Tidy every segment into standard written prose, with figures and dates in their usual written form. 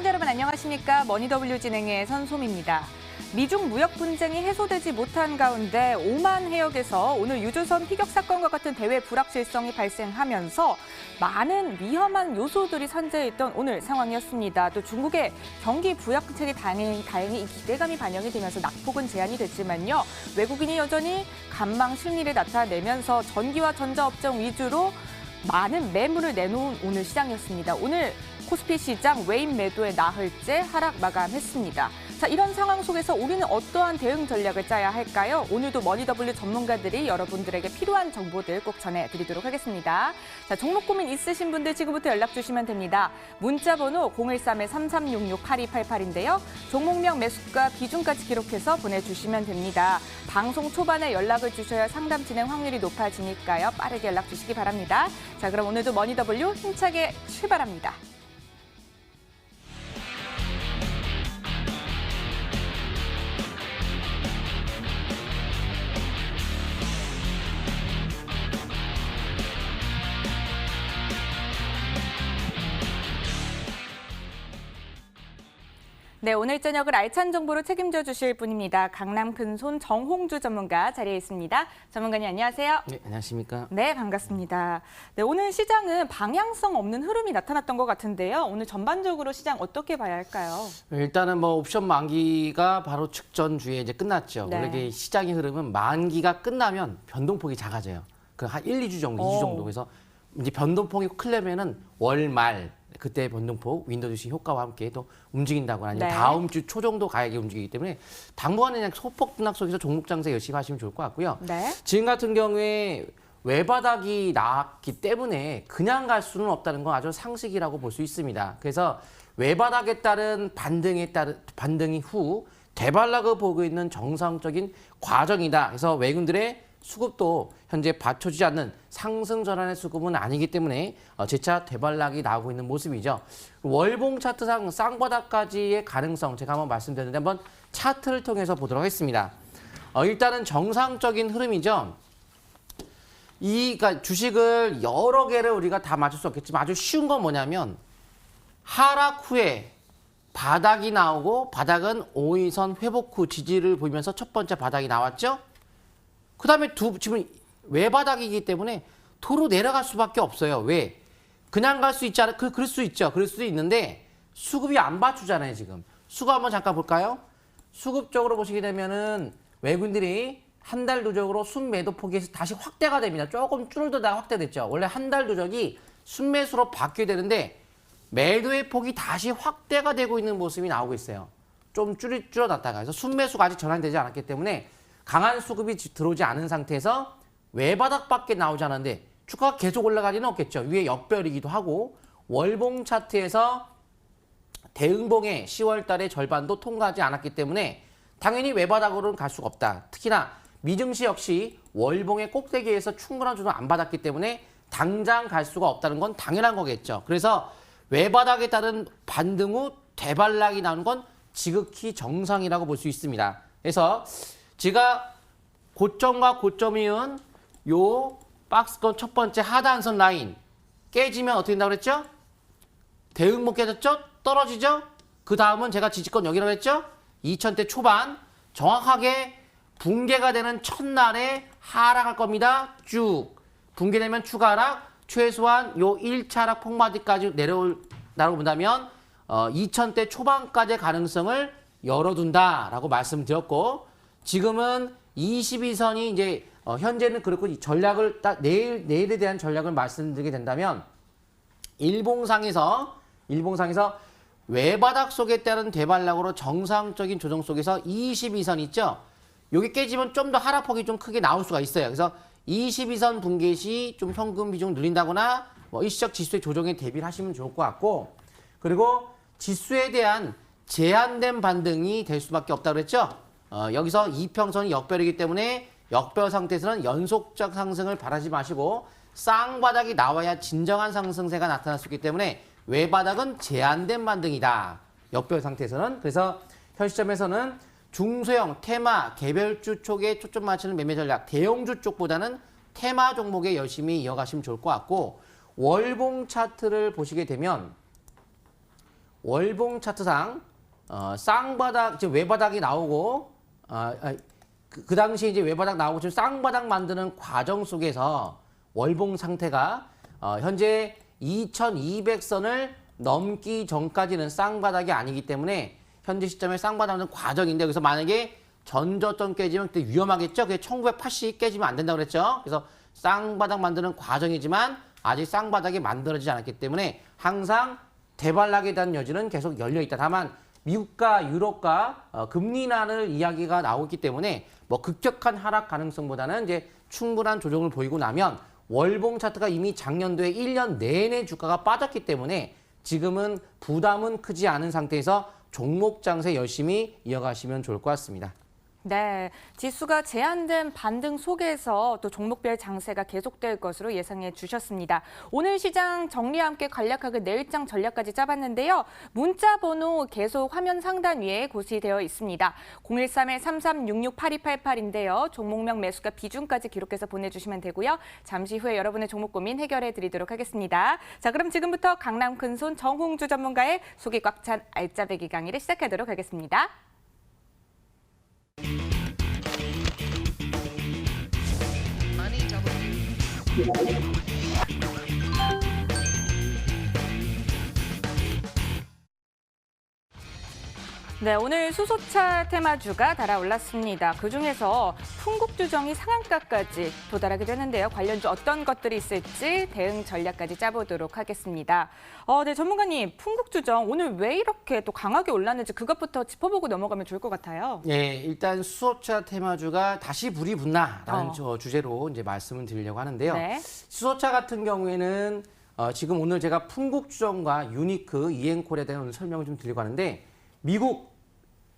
시청자 여러분 안녕하십니까? 머니더블유 진행의 선솜입니다. 미중 무역 분쟁이 해소되지 못한 가운데 오만 해역에서 오늘 유조선 피격 사건과 같은 대외 불확실성이 발생하면서 많은 위험한 요소들이 산재해 있던 오늘 상황이었습니다. 또 중국의 경기 부양책이 다행히 이 기대감이 반영이 되면서 낙폭은 제한이 됐지만요. 외국인이 여전히 간망 실리를 나타내면서 전기와 전자업종 위주로 많은 매물을 내놓은 오늘 시장이었습니다. 오늘 코스피 시장 외인 매도의 나흘째 하락 마감했습니다. 자, 이런 상황 속에서 우리는 어떠한 대응 전략을 짜야 할까요? 오늘도 머니더블유 전문가들이 여러분들에게 필요한 정보들 꼭 전해드리도록 하겠습니다. 자, 종목 고민 있으신 분들 지금부터 연락 주시면 됩니다. 문자 번호 013-3366-8288인데요. 종목명 매수가 비중까지 기록해서 보내주시면 됩니다. 방송 초반에 연락을 주셔야 상담 진행 확률이 높아지니까요. 빠르게 연락 주시기 바랍니다. 자, 그럼 오늘도 머니더블유 힘차게 출발합니다. 네, 오늘 저녁을 알찬 정보로 책임져 주실 분입니다. 강남 큰손 정홍주 전문가 자리에 있습니다. 전문가님 안녕하세요. 네, 안녕하십니까. 네, 반갑습니다. 네, 오늘 시장은 방향성 없는 흐름이 나타났던 것 같은데요. 오늘 전반적으로 시장 어떻게 봐야 할까요? 일단은 뭐 옵션 만기가 바로 직전주에 이제 끝났죠. 네. 원래 시장의 흐름은 만기가 끝나면 변동폭이 작아져요. 그 한 1, 2주 정도, 2주 정도. 그래서 이제 변동폭이 크려면은 월말 그때 변동폭 윈도우 시 효과와 함께 또 움직인다거나 아니면 네. 다음 주 초 정도 가야게 움직이기 때문에 당분간은 그냥 소폭 등락 속에서 종목 장세 열심히 하시면 좋을 것 같고요. 네. 지금 같은 경우에 외바닥이 나왔기 때문에 그냥 갈 수는 없다는 건 아주 상식이라고 볼 수 있습니다. 그래서 외바닥에 따른 반등 이후 대발락을 보고 있는 정상적인 과정이다. 그래서 외국인들의 수급도 현재 받쳐주지 않는 상승 전환의 수급은 아니기 때문에 재차 대발락이 나오고 있는 모습이죠. 월봉 차트상 쌍바닥까지의 가능성 제가 한번 말씀드렸는데 한번 차트를 통해서 보도록 하겠습니다. 일단은 정상적인 흐름이죠. 그러니까 주식을 여러 개를 우리가 다 맞출 수 없겠지만 아주 쉬운 건 뭐냐면 하락 후에 바닥이 나오고 바닥은 5일선 회복 후 지지를 보이면서 첫 번째 바닥이 나왔죠. 그 다음에 지금 외바닥이기 때문에 도로 내려갈 수밖에 없어요. 왜? 그냥 갈 수 있지 않아? 그럴 수 있죠. 그럴 수도 있는데 수급이 안 받쳐주잖아요, 지금. 수급 한번 잠깐 볼까요? 수급적으로 보시게 되면은 외국인들이 한 달 누적으로 순매도 폭이 다시 확대가 됩니다. 조금 줄어들다가 확대됐죠. 원래 한 달 누적이 순매수로 바뀌어야 되는데 매도의 폭이 다시 확대가 되고 있는 모습이 나오고 있어요. 좀 줄어났다가. 그래서 순매수가 아직 전환되지 않았기 때문에 강한 수급이 들어오지 않은 상태에서 외바닥밖에 나오지 않았는데 주가가 계속 올라가지는 없겠죠. 위에 역별이기도 하고 월봉 차트에서 대응봉의 10월 달의 절반도 통과하지 않았기 때문에 당연히 외바닥으로는 갈 수가 없다. 특히나 미증시 역시 월봉의 꼭대기에서 충분한 조정을 안 받았기 때문에 당장 갈 수가 없다는 건 당연한 거겠죠. 그래서 외바닥에 따른 반등 후 대발락이 나오는 건 지극히 정상이라고 볼 수 있습니다. 그래서 제가 고점과 고점이은 요 박스권 첫 번째 하단선 라인 깨지면 어떻게 된다고 그랬죠? 대응목 깨졌죠? 떨어지죠? 그 다음은 제가 지지권 여기라고 했죠? 2000대 초반 정확하게 붕괴가 되는 첫날에 하락할 겁니다. 쭉 붕괴되면 추가 하락 최소한 요 1차 하락 폭마디까지 내려온다고 본다면 2000대 초반까지의 가능성을 열어둔다라고 말씀드렸고 지금은 22선이 이제 현재는 그렇고 전략을 딱 내일에 대한 전략을 말씀드리게 된다면 일봉상에서 외바닥 속에 따른 대발락으로 정상적인 조정 속에서 22선 있죠. 여기 깨지면 좀 더 하락폭이 좀 크게 나올 수가 있어요. 그래서 22선 붕괴 시 좀 현금 비중 늘린다거나 일시적 지수의 조정에 대비를 하시면 좋을 것 같고 그리고 지수에 대한 제한된 반등이 될 수밖에 없다고 그랬죠. 여기서 이평선이 역별이기 때문에 역별 상태에서는 연속적 상승을 바라지 마시고 쌍바닥이 나와야 진정한 상승세가 나타날 수 있기 때문에 외바닥은 제한된 반등이다. 역별 상태에서는. 그래서 현 시점에서는 중소형, 테마, 개별주 쪽에 초점 맞추는 매매 전략, 대형주 쪽보다는 테마 종목에 열심히 이어가시면 좋을 것 같고 월봉 차트를 보시게 되면 월봉 차트상 쌍바닥 지금 외바닥이 나오고 그 당시 이제 외바닥 나오고 지금 쌍바닥 만드는 과정 속에서 월봉 상태가 현재 2200선을 넘기 전까지는 쌍바닥이 아니기 때문에 현재 시점에 쌍바닥 만드는 과정인데 그래서 만약에 전저점 깨지면 그때 위험하겠죠. 그게 1980 깨지면 안 된다고 그랬죠. 그래서 쌍바닥 만드는 과정이지만 아직 쌍바닥이 만들어지지 않았기 때문에 항상 대반락에 대한 여지는 계속 열려 있다. 다만 미국과 유럽과 금리 인하를 이야기가 나오기 때문에 뭐 급격한 하락 가능성보다는 이제 충분한 조정을 보이고 나면 월봉 차트가 이미 작년도에 1년 내내 주가가 빠졌기 때문에 지금은 부담은 크지 않은 상태에서 종목 장세 열심히 이어가시면 좋을 것 같습니다. 네, 지수가 제한된 반등 속에서 또 종목별 장세가 계속될 것으로 예상해 주셨습니다. 오늘 시장 정리와 함께 간략하게 내일장 전략까지 짜봤는데요. 문자 번호 계속 화면 상단 위에 고시되어 있습니다. 013-3366-8288인데요. 종목명 매수가 비중까지 기록해서 보내주시면 되고요. 잠시 후에 여러분의 종목 고민 해결해 드리도록 하겠습니다. 자, 그럼 지금부터 강남 큰손 정홍주 전문가의 속이 꽉 찬 알짜배기 강의를 시작하도록 하겠습니다. 네, 오늘 수소차 테마주가 달아올랐습니다. 그중에서 풍국주정이 상한가까지 도달하게 되는데요. 관련주 어떤 것들이 있을지 대응 전략까지 짜보도록 하겠습니다. 네, 전문가님, 풍국주정 오늘 왜 이렇게 또 강하게 올랐는지 그것부터 짚어보고 넘어가면 좋을 것 같아요. 네, 일단 수소차 테마주가 다시 불이 붙나라는 주제로 이제 말씀을 드리려고 하는데요. 네. 수소차 같은 경우에는 지금 오늘 제가 풍국주정과 유니크, 이엔콜에 대한 오늘 설명을 좀 드리려고 하는데 미국,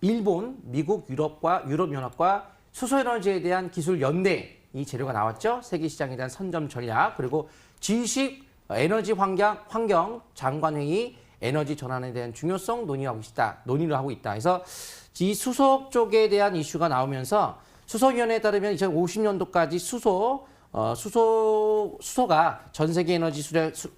일본, 미국, 유럽연합과 수소에너지에 대한 기술 연대 이 재료가 나왔죠. 세계 시장에 대한 선점 전략 그리고 G20 에너지 환경 장관회의 에너지 전환에 대한 중요성 논의를 하고 있다. 그래서 이 수소 쪽에 대한 이슈가 나오면서 수소위원회에 따르면 2050년도까지 수소가 전 세계 에너지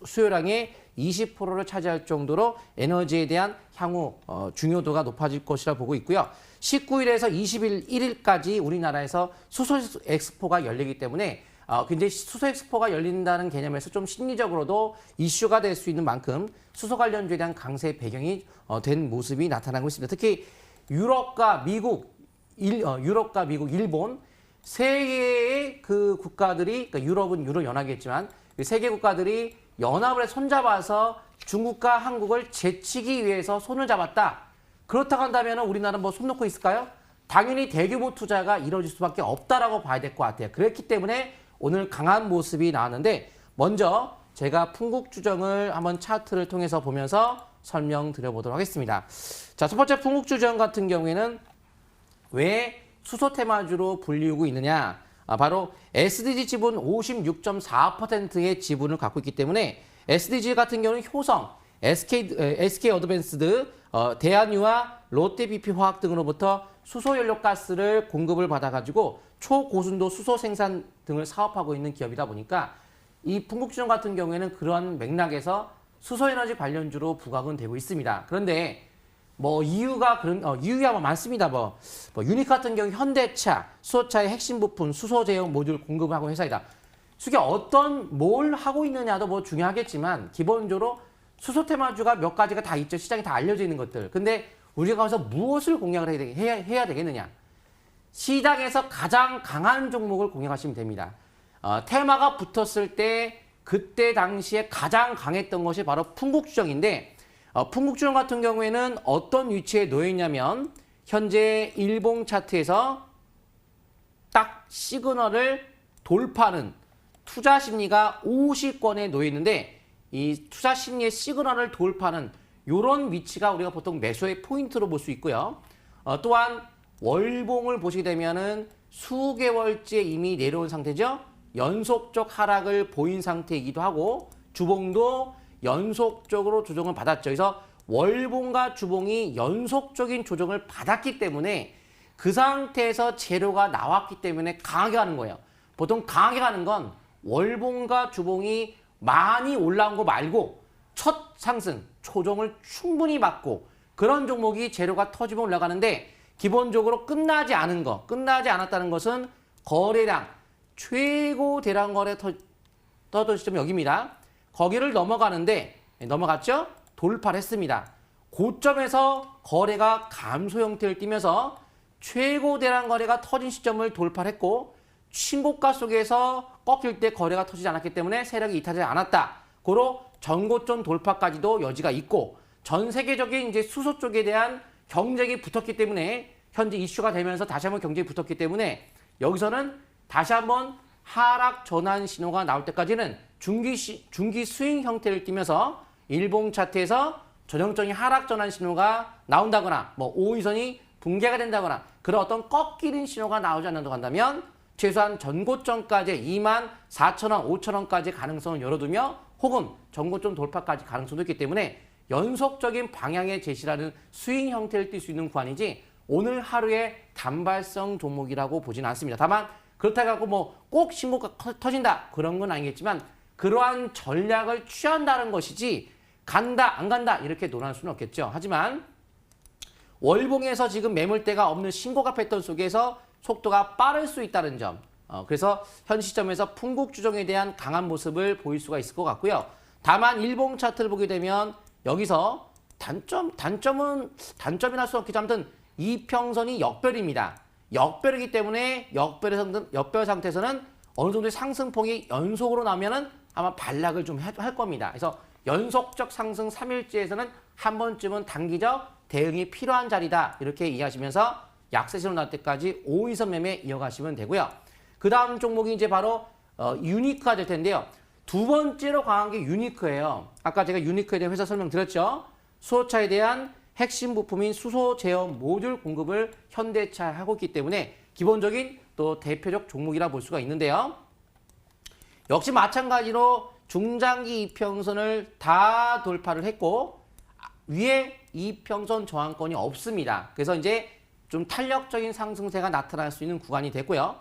수요량의 20%를 차지할 정도로 에너지에 대한 향후 중요도가 높아질 것이라 보고 있고요. 19일에서 21일까지 우리나라에서 수소 엑스포가 열리기 때문에 굉장히 수소 엑스포가 열린다는 개념에서 좀 심리적으로도 이슈가 될 수 있는 만큼 수소 관련주에 대한 강세 배경이 된 모습이 나타나고 있습니다. 특히 유럽과 미국, 일본 세 개의 그 국가들이, 그러니까 유럽은 유럽연합이겠지만 세 개 국가들이 연합을 손잡아서 중국과 한국을 제치기 위해서 손을 잡았다. 그렇다고 한다면 우리나라는 뭐 손 놓고 있을까요? 당연히 대규모 투자가 이루어질 수밖에 없다라고 봐야 될 것 같아요. 그렇기 때문에 오늘 강한 모습이 나왔는데 먼저 제가 풍국주정을 한번 차트를 통해서 보면서 설명드려보도록 하겠습니다. 자, 첫 번째 풍국주정 같은 경우에는 왜 수소 테마주로 불리우고 있느냐? 바로 SDG 지분 56.4%의 지분을 갖고 있기 때문에 SDG 같은 경우는 효성, SK 어드밴스드, 대한유와 롯데 BP 화학 등으로부터 수소연료가스를 공급을 받아가지고 초고순도 수소 생산 등을 사업하고 있는 기업이다 보니까 이 풍국주정 같은 경우에는 그런 맥락에서 수소에너지 관련주로 부각은 되고 있습니다. 그런데 뭐 이유야 뭐 많습니다. 뭐 유니크 같은 경우 현대차, 수소차의 핵심 부품, 수소 제형 모듈 공급하고 회사이다. 이게 뭘 하고 있느냐도 뭐 중요하겠지만 기본적으로 수소 테마주가 몇 가지가 다 있죠. 시장에 다 알려져 있는 것들. 근데 우리가 가서 무엇을 공략을 해야 되겠느냐? 시장에서 가장 강한 종목을 공략하시면 됩니다. 테마가 붙었을 때 그때 당시에 가장 강했던 것이 바로 풍국주정인데 풍국주정 같은 경우에는 어떤 위치에 놓여 있냐면 현재 일봉 차트에서 딱 시그널을 돌파하는 투자 심리가 50권에 놓여 있는데 이 투자 심리의 시그널을 돌파하는 이런 위치가 우리가 보통 매수의 포인트로 볼 수 있고요. 또한 월봉을 보시게 되면은 수개월째 이미 내려온 상태죠. 연속적 하락을 보인 상태이기도 하고 주봉도 연속적으로 조정을 받았죠. 그래서 월봉과 주봉이 연속적인 조정을 받았기 때문에 그 상태에서 재료가 나왔기 때문에 강하게 가는 거예요. 보통 강하게 가는 건 월봉과 주봉이 많이 올라온 거 말고 첫 상승, 초종을 충분히 받고 그런 종목이 재료가 터지면 올라가는데 기본적으로 끝나지 않았다는 것은 거래량, 최고 대량 거래 떠던 시점이 여기입니다. 거기를 넘어가는데 넘어갔죠? 돌파를 했습니다. 고점에서 거래가 감소 형태를 띠면서 최고 대량 거래가 터진 시점을 돌파를 했고 신고가 속에서 꺾일 때 거래가 터지지 않았기 때문에 세력이 이탈하지 않았다. 고로 전고점 돌파까지도 여지가 있고 전 세계적인 이제 수소 쪽에 대한 경쟁이 붙었기 때문에 현재 이슈가 되면서 다시 한번 경쟁이 붙었기 때문에 여기서는 다시 한번 하락 전환 신호가 나올 때까지는 중기 스윙 형태를 띠면서 일봉 차트에서 전형적인 하락 전환 신호가 나온다거나 뭐 5일선이 붕괴가 된다거나 그런 어떤 꺾이는 신호가 나오지 않는다고 한다면 최소한 전고점까지 24,000원, 5,000원까지 가능성을 열어두며 혹은 전고점 돌파까지 가능성도 있기 때문에 연속적인 방향의 제시라는 스윙 형태를 띌 수 있는 구간이지 오늘 하루의 단발성 종목이라고 보지는 않습니다. 다만 그렇다고 하고 뭐 꼭 신고가 터진다 그런 건 아니겠지만 그러한 전략을 취한다는 것이지 간다 안 간다 이렇게 논할 수는 없겠죠. 하지만 월봉에서 지금 매물대가 없는 신고가 패턴 속에서 속도가 빠를 수 있다는 점. 그래서 현 시점에서 풍국 주종에 대한 강한 모습을 보일 수가 있을 것 같고요. 다만 일봉 차트를 보게 되면 여기서 단점이나 수 없겠지만 아무튼 이평선이 역별입니다. 역별이기 때문에 역별 상태에서는 어느 정도의 상승폭이 연속으로 나면은 아마 반락을 좀 할 겁니다. 그래서 연속적 상승 3일째에서는 한 번쯤은 단기적 대응이 필요한 자리다. 이렇게 이해하시면서 약세 신호 날 때까지 5일선 매매 이어가시면 되고요. 그 다음 종목이 이제 바로 유니크가 될 텐데요. 두 번째로 강한 게 유니크예요. 아까 제가 유니크에 대한 회사 설명드렸죠. 수소차에 대한 핵심 부품인 수소 제어 모듈 공급을 현대차에 하고 있기 때문에 기본적인 또 대표적 종목이라 볼 수가 있는데요. 역시 마찬가지로 중장기 이평선을 다 돌파를 했고 위에 이평선 저항권이 없습니다. 그래서 이제 좀 탄력적인 상승세가 나타날 수 있는 구간이 됐고요.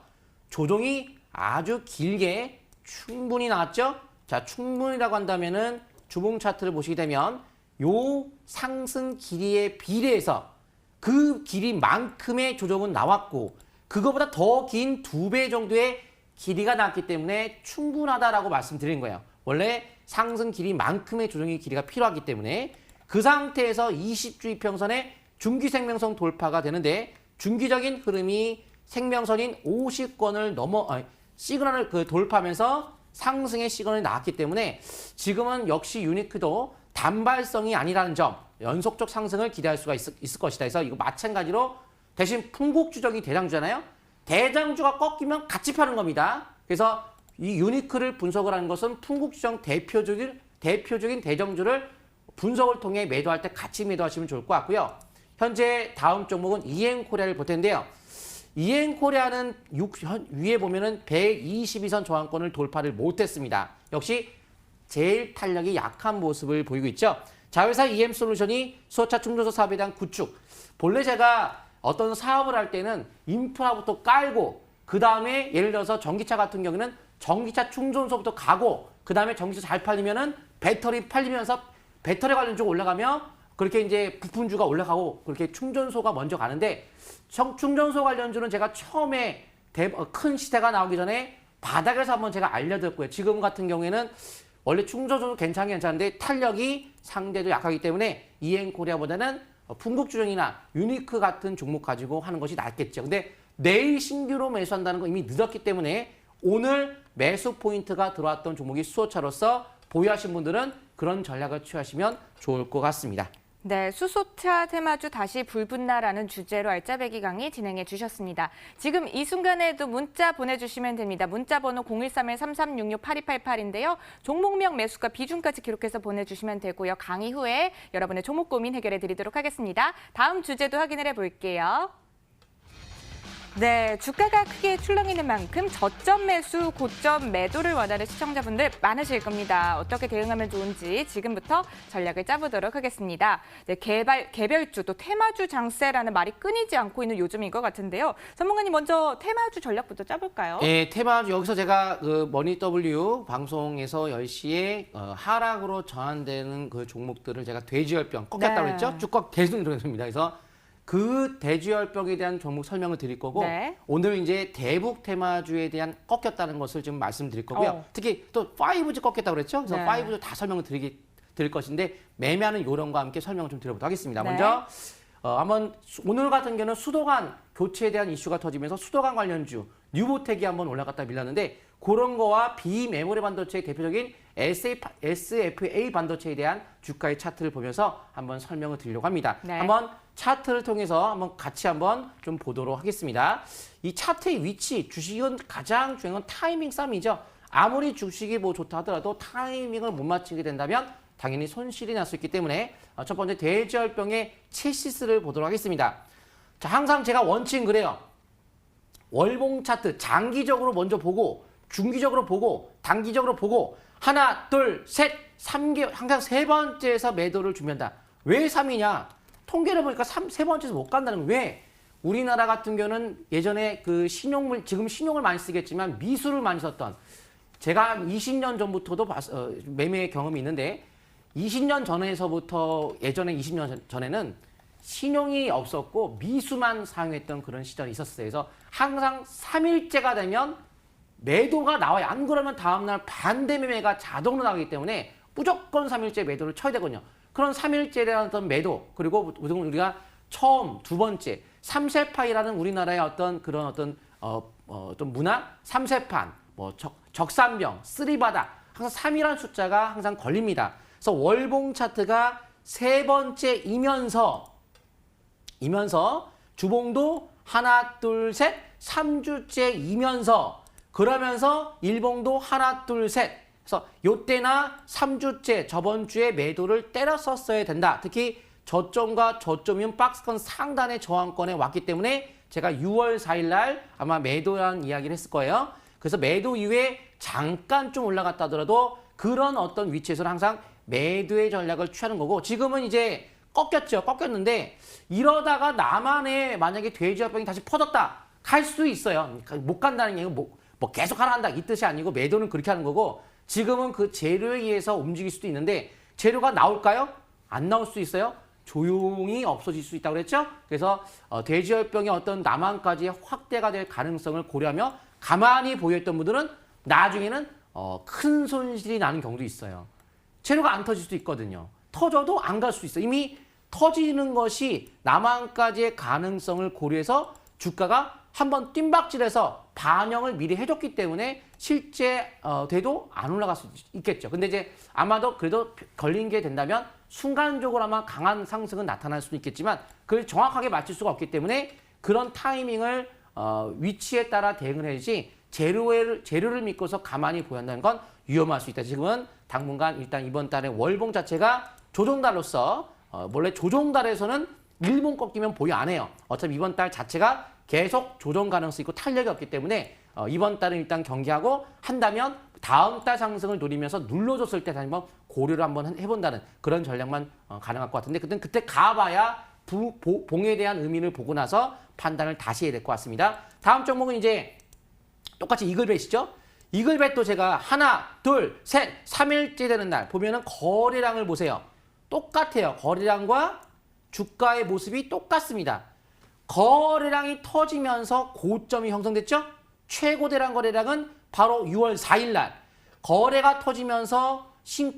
조정이 아주 길게 충분히 나왔죠. 자, 충분이라고 한다면은 주봉 차트를 보시게 되면 요 상승 길이에 비례해서 그 길이만큼의 조정은 나왔고 그거보다 더 긴 2배 정도의 길이가 나왔기 때문에 충분하다라고 말씀드린 거예요. 원래 상승 길이만큼의 조정의 길이가 필요하기 때문에 그 상태에서 20주 이평선의 중기 생명선 돌파가 되는데 중기적인 흐름이 생명선인 50권을 시그널을 돌파하면서 상승의 시그널이 나왔기 때문에 지금은 역시 유니크도 단발성이 아니라는 점, 연속적 상승을 기대할 수가 있을 것이다. 그래서 이거 마찬가지로 대신 풍국주적이 대장주잖아요. 대장주가 꺾이면 같이 파는 겁니다. 그래서 이 유니크를 분석을 하는 것은 풍국주정 대표적인 대장주를 분석을 통해 매도할 때 같이 매도하시면 좋을 것 같고요. 현재 다음 종목은 이엔코리아를 볼 텐데요. 이엔코리아는 위에 보면은 122선 저항권을 돌파를 못했습니다. 역시 제일 탄력이 약한 모습을 보이고 있죠. 자회사 EM솔루션이 수소차 충전소 사업에 대한 구축. 본래 제가 어떤 사업을 할 때는 인프라부터 깔고 그 다음에 예를 들어서 전기차 같은 경우는 전기차 충전소부터 가고 그 다음에 전기차 잘 팔리면은 배터리 팔리면서 배터리 관련 쪽 올라가며 그렇게 이제 부품주가 올라가고 그렇게 충전소가 먼저 가는데 충전소 관련주는 제가 처음에 큰 시대가 나오기 전에 바닥에서 한번 제가 알려드렸고요. 지금 같은 경우에는 원래 충전소도 괜찮은데 탄력이 상대도 약하기 때문에 이엔코리아보다는 풍국주정이나 유니크 같은 종목 가지고 하는 것이 낫겠죠. 근데 내일 신규로 매수한다는 거 이미 늦었기 때문에 오늘 매수 포인트가 들어왔던 종목이 수소차로서 보유하신 분들은 그런 전략을 취하시면 좋을 것 같습니다. 네, 수소차 테마주 다시 불붙나라는 주제로 알짜배기 강의 진행해 주셨습니다. 지금 이 순간에도 문자 보내주시면 됩니다. 문자 번호 013-3366-8288인데요. 종목명 매수가 비중까지 기록해서 보내주시면 되고요. 강의 후에 여러분의 종목 고민 해결해 드리도록 하겠습니다. 다음 주제도 확인을 해볼게요. 네, 주가가 크게 출렁이는 만큼 저점 매수, 고점 매도를 원하는 시청자분들 많으실 겁니다. 어떻게 대응하면 좋은지 지금부터 전략을 짜보도록 하겠습니다. 네, 개별주 또 테마주 장세라는 말이 끊이지 않고 있는 요즘인 것 같은데요. 전문가님 먼저 테마주 전략부터 짜볼까요? 네, 테마주 여기서 제가 그 머니W 방송에서 10시에 하락으로 전환되는 그 종목들을 제가 돼지열병 꺾였다고 네. 그랬죠? 쭉 계속 이러겠습니다. 그래서 그 돼지열병에 대한 종목 설명을 드릴 거고 네. 오늘 이제 대북 테마주에 대한 꺾였다는 것을 좀 말씀드릴 거고요. 특히 또 5G 꺾였다고 그랬죠? 그래서 네. 5G 다 설명을 드릴 것인데 매매하는 요령과 함께 설명을 좀 드려보도록 하겠습니다. 네. 먼저 한번 오늘 같은 경우는 수도관 교체에 대한 이슈가 터지면서 수도관 관련주 뉴보텍이 한번 올라갔다 밀렸는데 그런 거와 비메모리 반도체의 대표적인 SFA 반도체에 대한 주가의 차트를 보면서 한번 설명을 드리려고 합니다. 네. 한번 차트를 통해서 한번 같이 한번 좀 보도록 하겠습니다. 이 차트의 위치, 주식은 가장 중요한 건 타이밍 싸움이죠. 아무리 주식이 뭐 좋다 하더라도 타이밍을 못 맞추게 된다면 당연히 손실이 날 수 있기 때문에 첫 번째 돼지열병의 체시스를 보도록 하겠습니다. 자, 항상 제가 원칙은 그래요. 월봉 차트 장기적으로 먼저 보고 중기적으로 보고 단기적으로 보고 하나, 둘, 셋, 3개 항상 세 번째에서 매도를 준비한다. 왜 3이냐? 통계를 보니까 세 번째에서 못 간다는 거예요. 왜? 우리나라 같은 경우는 예전에 그 신용을 지금 신용을 많이 쓰겠지만 미수를 많이 썼던 제가 한 20년 전부터도 매매 경험이 있는데 20년 전에서부터 예전에 20년 전에는 신용이 없었고 미수만 사용했던 그런 시절이 있었어요. 그래서 항상 3일째가 되면 매도가 나와요. 안 그러면 다음날 반대 매매가 자동으로 나가기 때문에 무조건 3일째 매도를 쳐야 되거든요. 그런 3일째에 대한 어떤 매도 그리고 우리가 처음 두 번째 3세파이라는 우리나라의 어떤 그런 어떤 문화 3세판 뭐 적산병 쓰리바다 항상 3이라는 숫자가 항상 걸립니다. 그래서 월봉 차트가 세 번째이면서 주봉도 하나 둘 셋 3주째이면서 그러면서 일봉도 하나 둘 셋 그래서 요때나 3주째 저번 주에 매도를 때렸었어야 된다. 특히 저점과 저점이면 박스권 상단의 저항권에 왔기 때문에 제가 6월 4일 날 아마 매도라는 이야기를 했을 거예요. 그래서 매도 이후에 잠깐 좀 올라갔다 하더라도 그런 어떤 위치에서는 항상 매도의 전략을 취하는 거고 지금은 이제 꺾였는데 이러다가 나만의 만약에 돼지열병이 다시 퍼졌다 갈 수도 있어요. 못 간다는 얘기는 뭐 계속 하라 한다 이 뜻이 아니고 매도는 그렇게 하는 거고 지금은 그 재료에 의해서 움직일 수도 있는데 재료가 나올까요? 안 나올 수 있어요. 조용히 없어질 수 있다고 그랬죠? 그래서 돼지열병의 어떤 남한까지 확대가 될 가능성을 고려하며 가만히 보였던 분들은 나중에는 큰 손실이 나는 경우도 있어요. 재료가 안 터질 수도 있거든요. 터져도 안 갈 수 있어요. 이미 터지는 것이 남한까지의 가능성을 고려해서 주가가 한번 뜀박질해서 반영을 미리 해줬기 때문에 실제 돼도 안 올라갈 수 있겠죠. 근데 이제 아마도 그래도 걸린 게 된다면 순간적으로 아마 강한 상승은 나타날 수도 있겠지만 그걸 정확하게 맞출 수가 없기 때문에 그런 타이밍을 위치에 따라 대응을 해야지 재료를 믿고서 가만히 보였다는 건 위험할 수 있다. 지금은 당분간 일단 이번 달에 월봉 자체가 조종달로서 원래 조종달에서는 일봉 꺾이면 보유 안 해요. 어차피 이번 달 자체가 계속 조정 가능성이 있고 탄력이 없기 때문에 이번 달은 일단 경계하고 한다면 다음 달 상승을 노리면서 눌러줬을 때 다시 한번 고려를 한번 해본다는 그런 전략만 가능할 것 같은데 그때 가봐야 봉에 대한 의미를 보고 나서 판단을 다시 해야 될 것 같습니다. 다음 종목은 이제 똑같이 이글벳이죠. 이글벳도 제가 하나, 둘, 셋, 3일째 되는 날 보면은 거래량을 보세요. 똑같아요. 거래량과 주가의 모습이 똑같습니다. 거래량이 터지면서 고점이 형성됐죠? 최고 대량 거래량은 바로 6월 4일 날 거래가 터지면서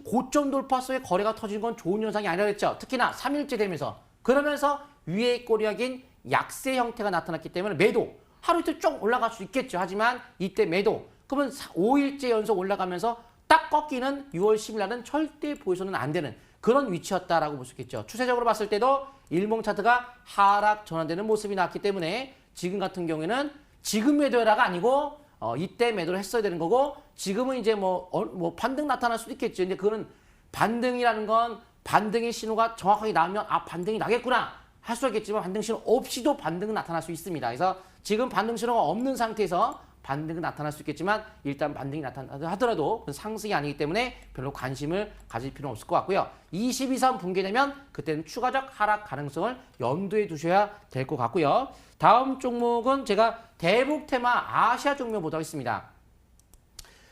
고점 돌파 속에 거래가 터지는 건 좋은 현상이 아니라 그랬죠. 특히나 3일째 되면서 그러면서 위에 꼬리약인 약세 형태가 나타났기 때문에 매도 하루 이틀 쭉 올라갈 수 있겠죠. 하지만 이때 매도 그러면 5일째 연속 올라가면서 딱 꺾이는 6월 10일 날은 절대 보여서는 안 되는 그런 위치였다라고 볼 수 있겠죠. 추세적으로 봤을 때도 일봉 차트가 하락 전환되는 모습이 나왔기 때문에 지금 같은 경우에는 지금 매도해라가 아니고 이때 매도를 했어야 되는 거고 지금은 이제 뭐 반등 나타날 수도 있겠죠. 근데 그거는 반등이라는 건 반등의 신호가 정확하게 나오면 반등이 나겠구나 할 수 있겠지만 반등 신호 없이도 반등은 나타날 수 있습니다. 그래서 지금 반등 신호가 없는 상태에서 반등은 나타날 수 있겠지만 일단 반등이 나타나더라도 상승이 아니기 때문에 별로 관심을 가질 필요는 없을 것 같고요. 22선 붕괴되면 그때는 추가적 하락 가능성을 염두에 두셔야 될 것 같고요. 다음 종목은 제가 대북 테마 아시아 종목 보도록 하겠습니다.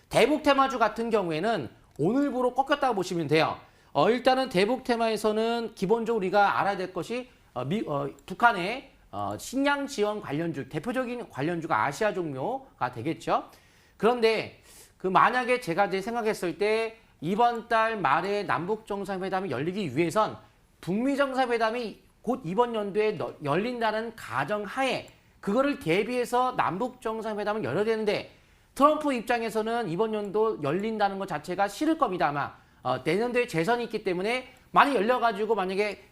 대북 테마주 같은 경우에는 오늘부로 꺾였다고 보시면 돼요. 일단은 대북 테마에서는 기본적으로 우리가 알아야 될 것이 북한의 식량 지원 관련주, 대표적인 관련주가 아시아 종묘가 되겠죠. 그런데 만약에 제가 이제 생각했을 때 이번 달 말에 남북 정상회담이 열리기 위해선 북미 정상회담이 곧 이번 연도에 열린다는 가정하에 그거를 대비해서 남북 정상회담을 열어야 되는데 트럼프 입장에서는 이번 연도 열린다는 것 자체가 싫을 겁니다. 아마 내년도에 재선이 있기 때문에 많이 열려가지고 만약에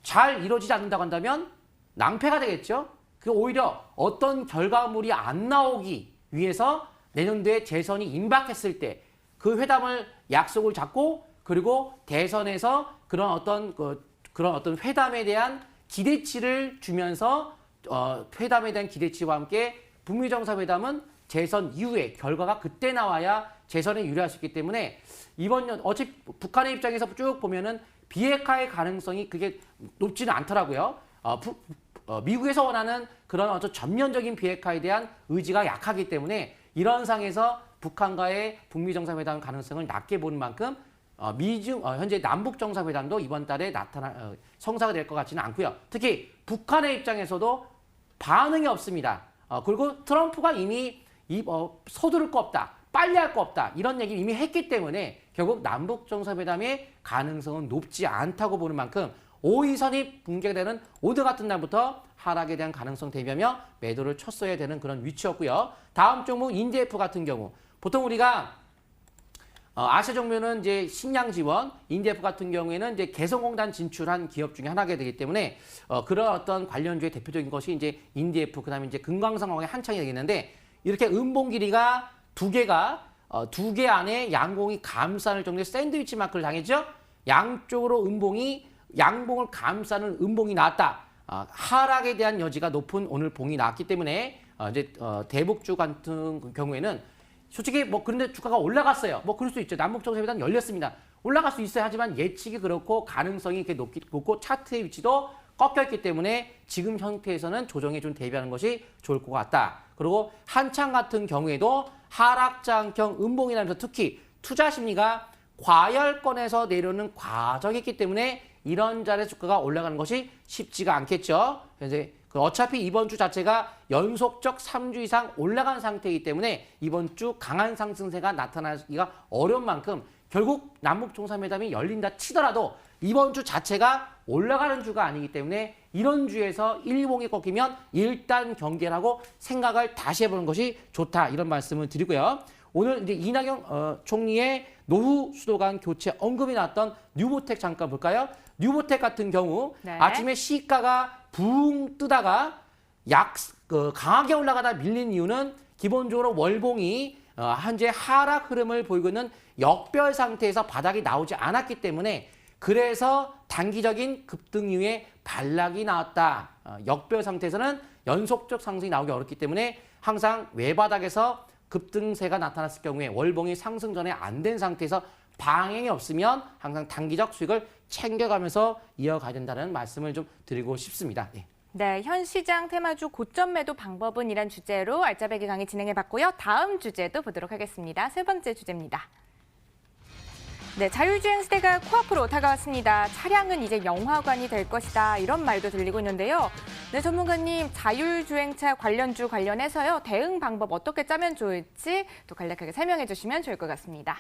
잘 이루어지지 않는다고 한다면 낭패가 되겠죠. 오히려 어떤 결과물이 안 나오기 위해서 내년도에 재선이 임박했을 때 그 회담을 약속을 잡고 그리고 대선에서 그런 어떤 회담에 대한 기대치를 주면서 회담에 대한 기대치와 함께 북미 정상회담은 재선 이후에 결과가 그때 나와야 재선에 유리할 수 있기 때문에 이번 년 어차피 북한의 입장에서 쭉 보면은 비핵화의 가능성이 그게 높지는 않더라고요. 미국에서 원하는 그런 어떤 전면적인 비핵화에 대한 의지가 약하기 때문에 이런 상에서 북한과의 북미 정상회담 가능성을 낮게 보는 만큼 현재 남북 정상회담도 이번 달에 성사가 될 것 같지는 않고요. 특히 북한의 입장에서도 반응이 없습니다. 그리고 트럼프가 이미 서두를 거 없다, 빨리 할 거 없다 이런 얘기를 이미 했기 때문에 결국 남북 정상회담의 가능성은 높지 않다고 보는 만큼 5위선이 붕괴되는 오늘 같은 날부터 하락에 대한 가능성 대비하며 매도를 쳤어야 되는 그런 위치였고요. 다음 종목 인디에프 같은 경우 보통 우리가 아시아 종목은 이제 식량 지원, 인디에프 같은 경우에는 이제 개성공단 진출한 기업 중에 하나가 되기 때문에 그런 어떤 관련주의 대표적인 것이 이제 인디에프 그다음에 이제 금강산업의 한창이 되겠는데 이렇게 음봉 길이가 두 개 안에 양봉이 감싸는 정도의 샌드위치 마크를 당했죠. 양쪽으로 양봉을 감싸는 음봉이 나왔다. 하락에 대한 여지가 높은 오늘 봉이 나왔기 때문에 이제 대북주 같은 경우에는 솔직히 그런데 주가가 올라갔어요. 그럴 수 있죠. 남북 정상회담 열렸습니다. 올라갈 수 있어야 하지만 예측이 그렇고 가능성이 이렇게 높고 차트의 위치도 꺾여 있기 때문에 지금 형태에서는 조정에 좀 대비하는 것이 좋을 것 같다. 그리고 한창 같은 경우에도 하락장형 음봉이 나면서 특히 투자 심리가 과열권에서 내려오는 과정이기 때문에 이런 자리에 주가가 올라가는 것이 쉽지가 않겠죠. 그래서 어차피 이번 주 자체가 연속적 3주 이상 올라간 상태이기 때문에 이번 주 강한 상승세가 나타나기가 어려운 만큼 결국 남북 정상회담이 열린다 치더라도 이번 주 자체가 올라가는 주가 아니기 때문에 이런 주에서 일봉이 꺾이면 일단 경계를 하고 생각을 다시 해보는 것이 좋다 이런 말씀을 드리고요. 오늘 이제 이낙연 총리의 노후 수도관 교체 언급이 나왔던 뉴보텍 잠깐 볼까요? 뉴보텍 같은 경우 네. 아침에 시가가 붕 뜨다가 강하게 올라가다 밀린 이유는 기본적으로 월봉이 현재 하락 흐름을 보이고 있는 역별 상태에서 바닥이 나오지 않았기 때문에 그래서 단기적인 급등 이후에 반락이 나왔다. 역별 상태에서는 연속적 상승이 나오기 어렵기 때문에 항상 외바닥에서 급등세가 나타났을 경우에 월봉이 상승 전에 안 된 상태에서 방향이 없으면 항상 단기적 수익을 챙겨가면서 이어가야 된다는 말씀을 좀 드리고 싶습니다. 네. 네, 현 시장 테마주 고점 매도 방법은 이란 주제로 알짜배기 강의 진행해봤고요. 다음 주제도 보도록 하겠습니다. 세 번째 주제입니다. 네, 자율주행 시대가 코앞으로 다가왔습니다. 차량은 이제 영화관이 될 것이다. 이런 말도 들리고 있는데요. 네, 전문가님, 자율주행차 관련주 관련해서요. 대응 방법 어떻게 짜면 좋을지 또 간략하게 설명해 주시면 좋을 것 같습니다.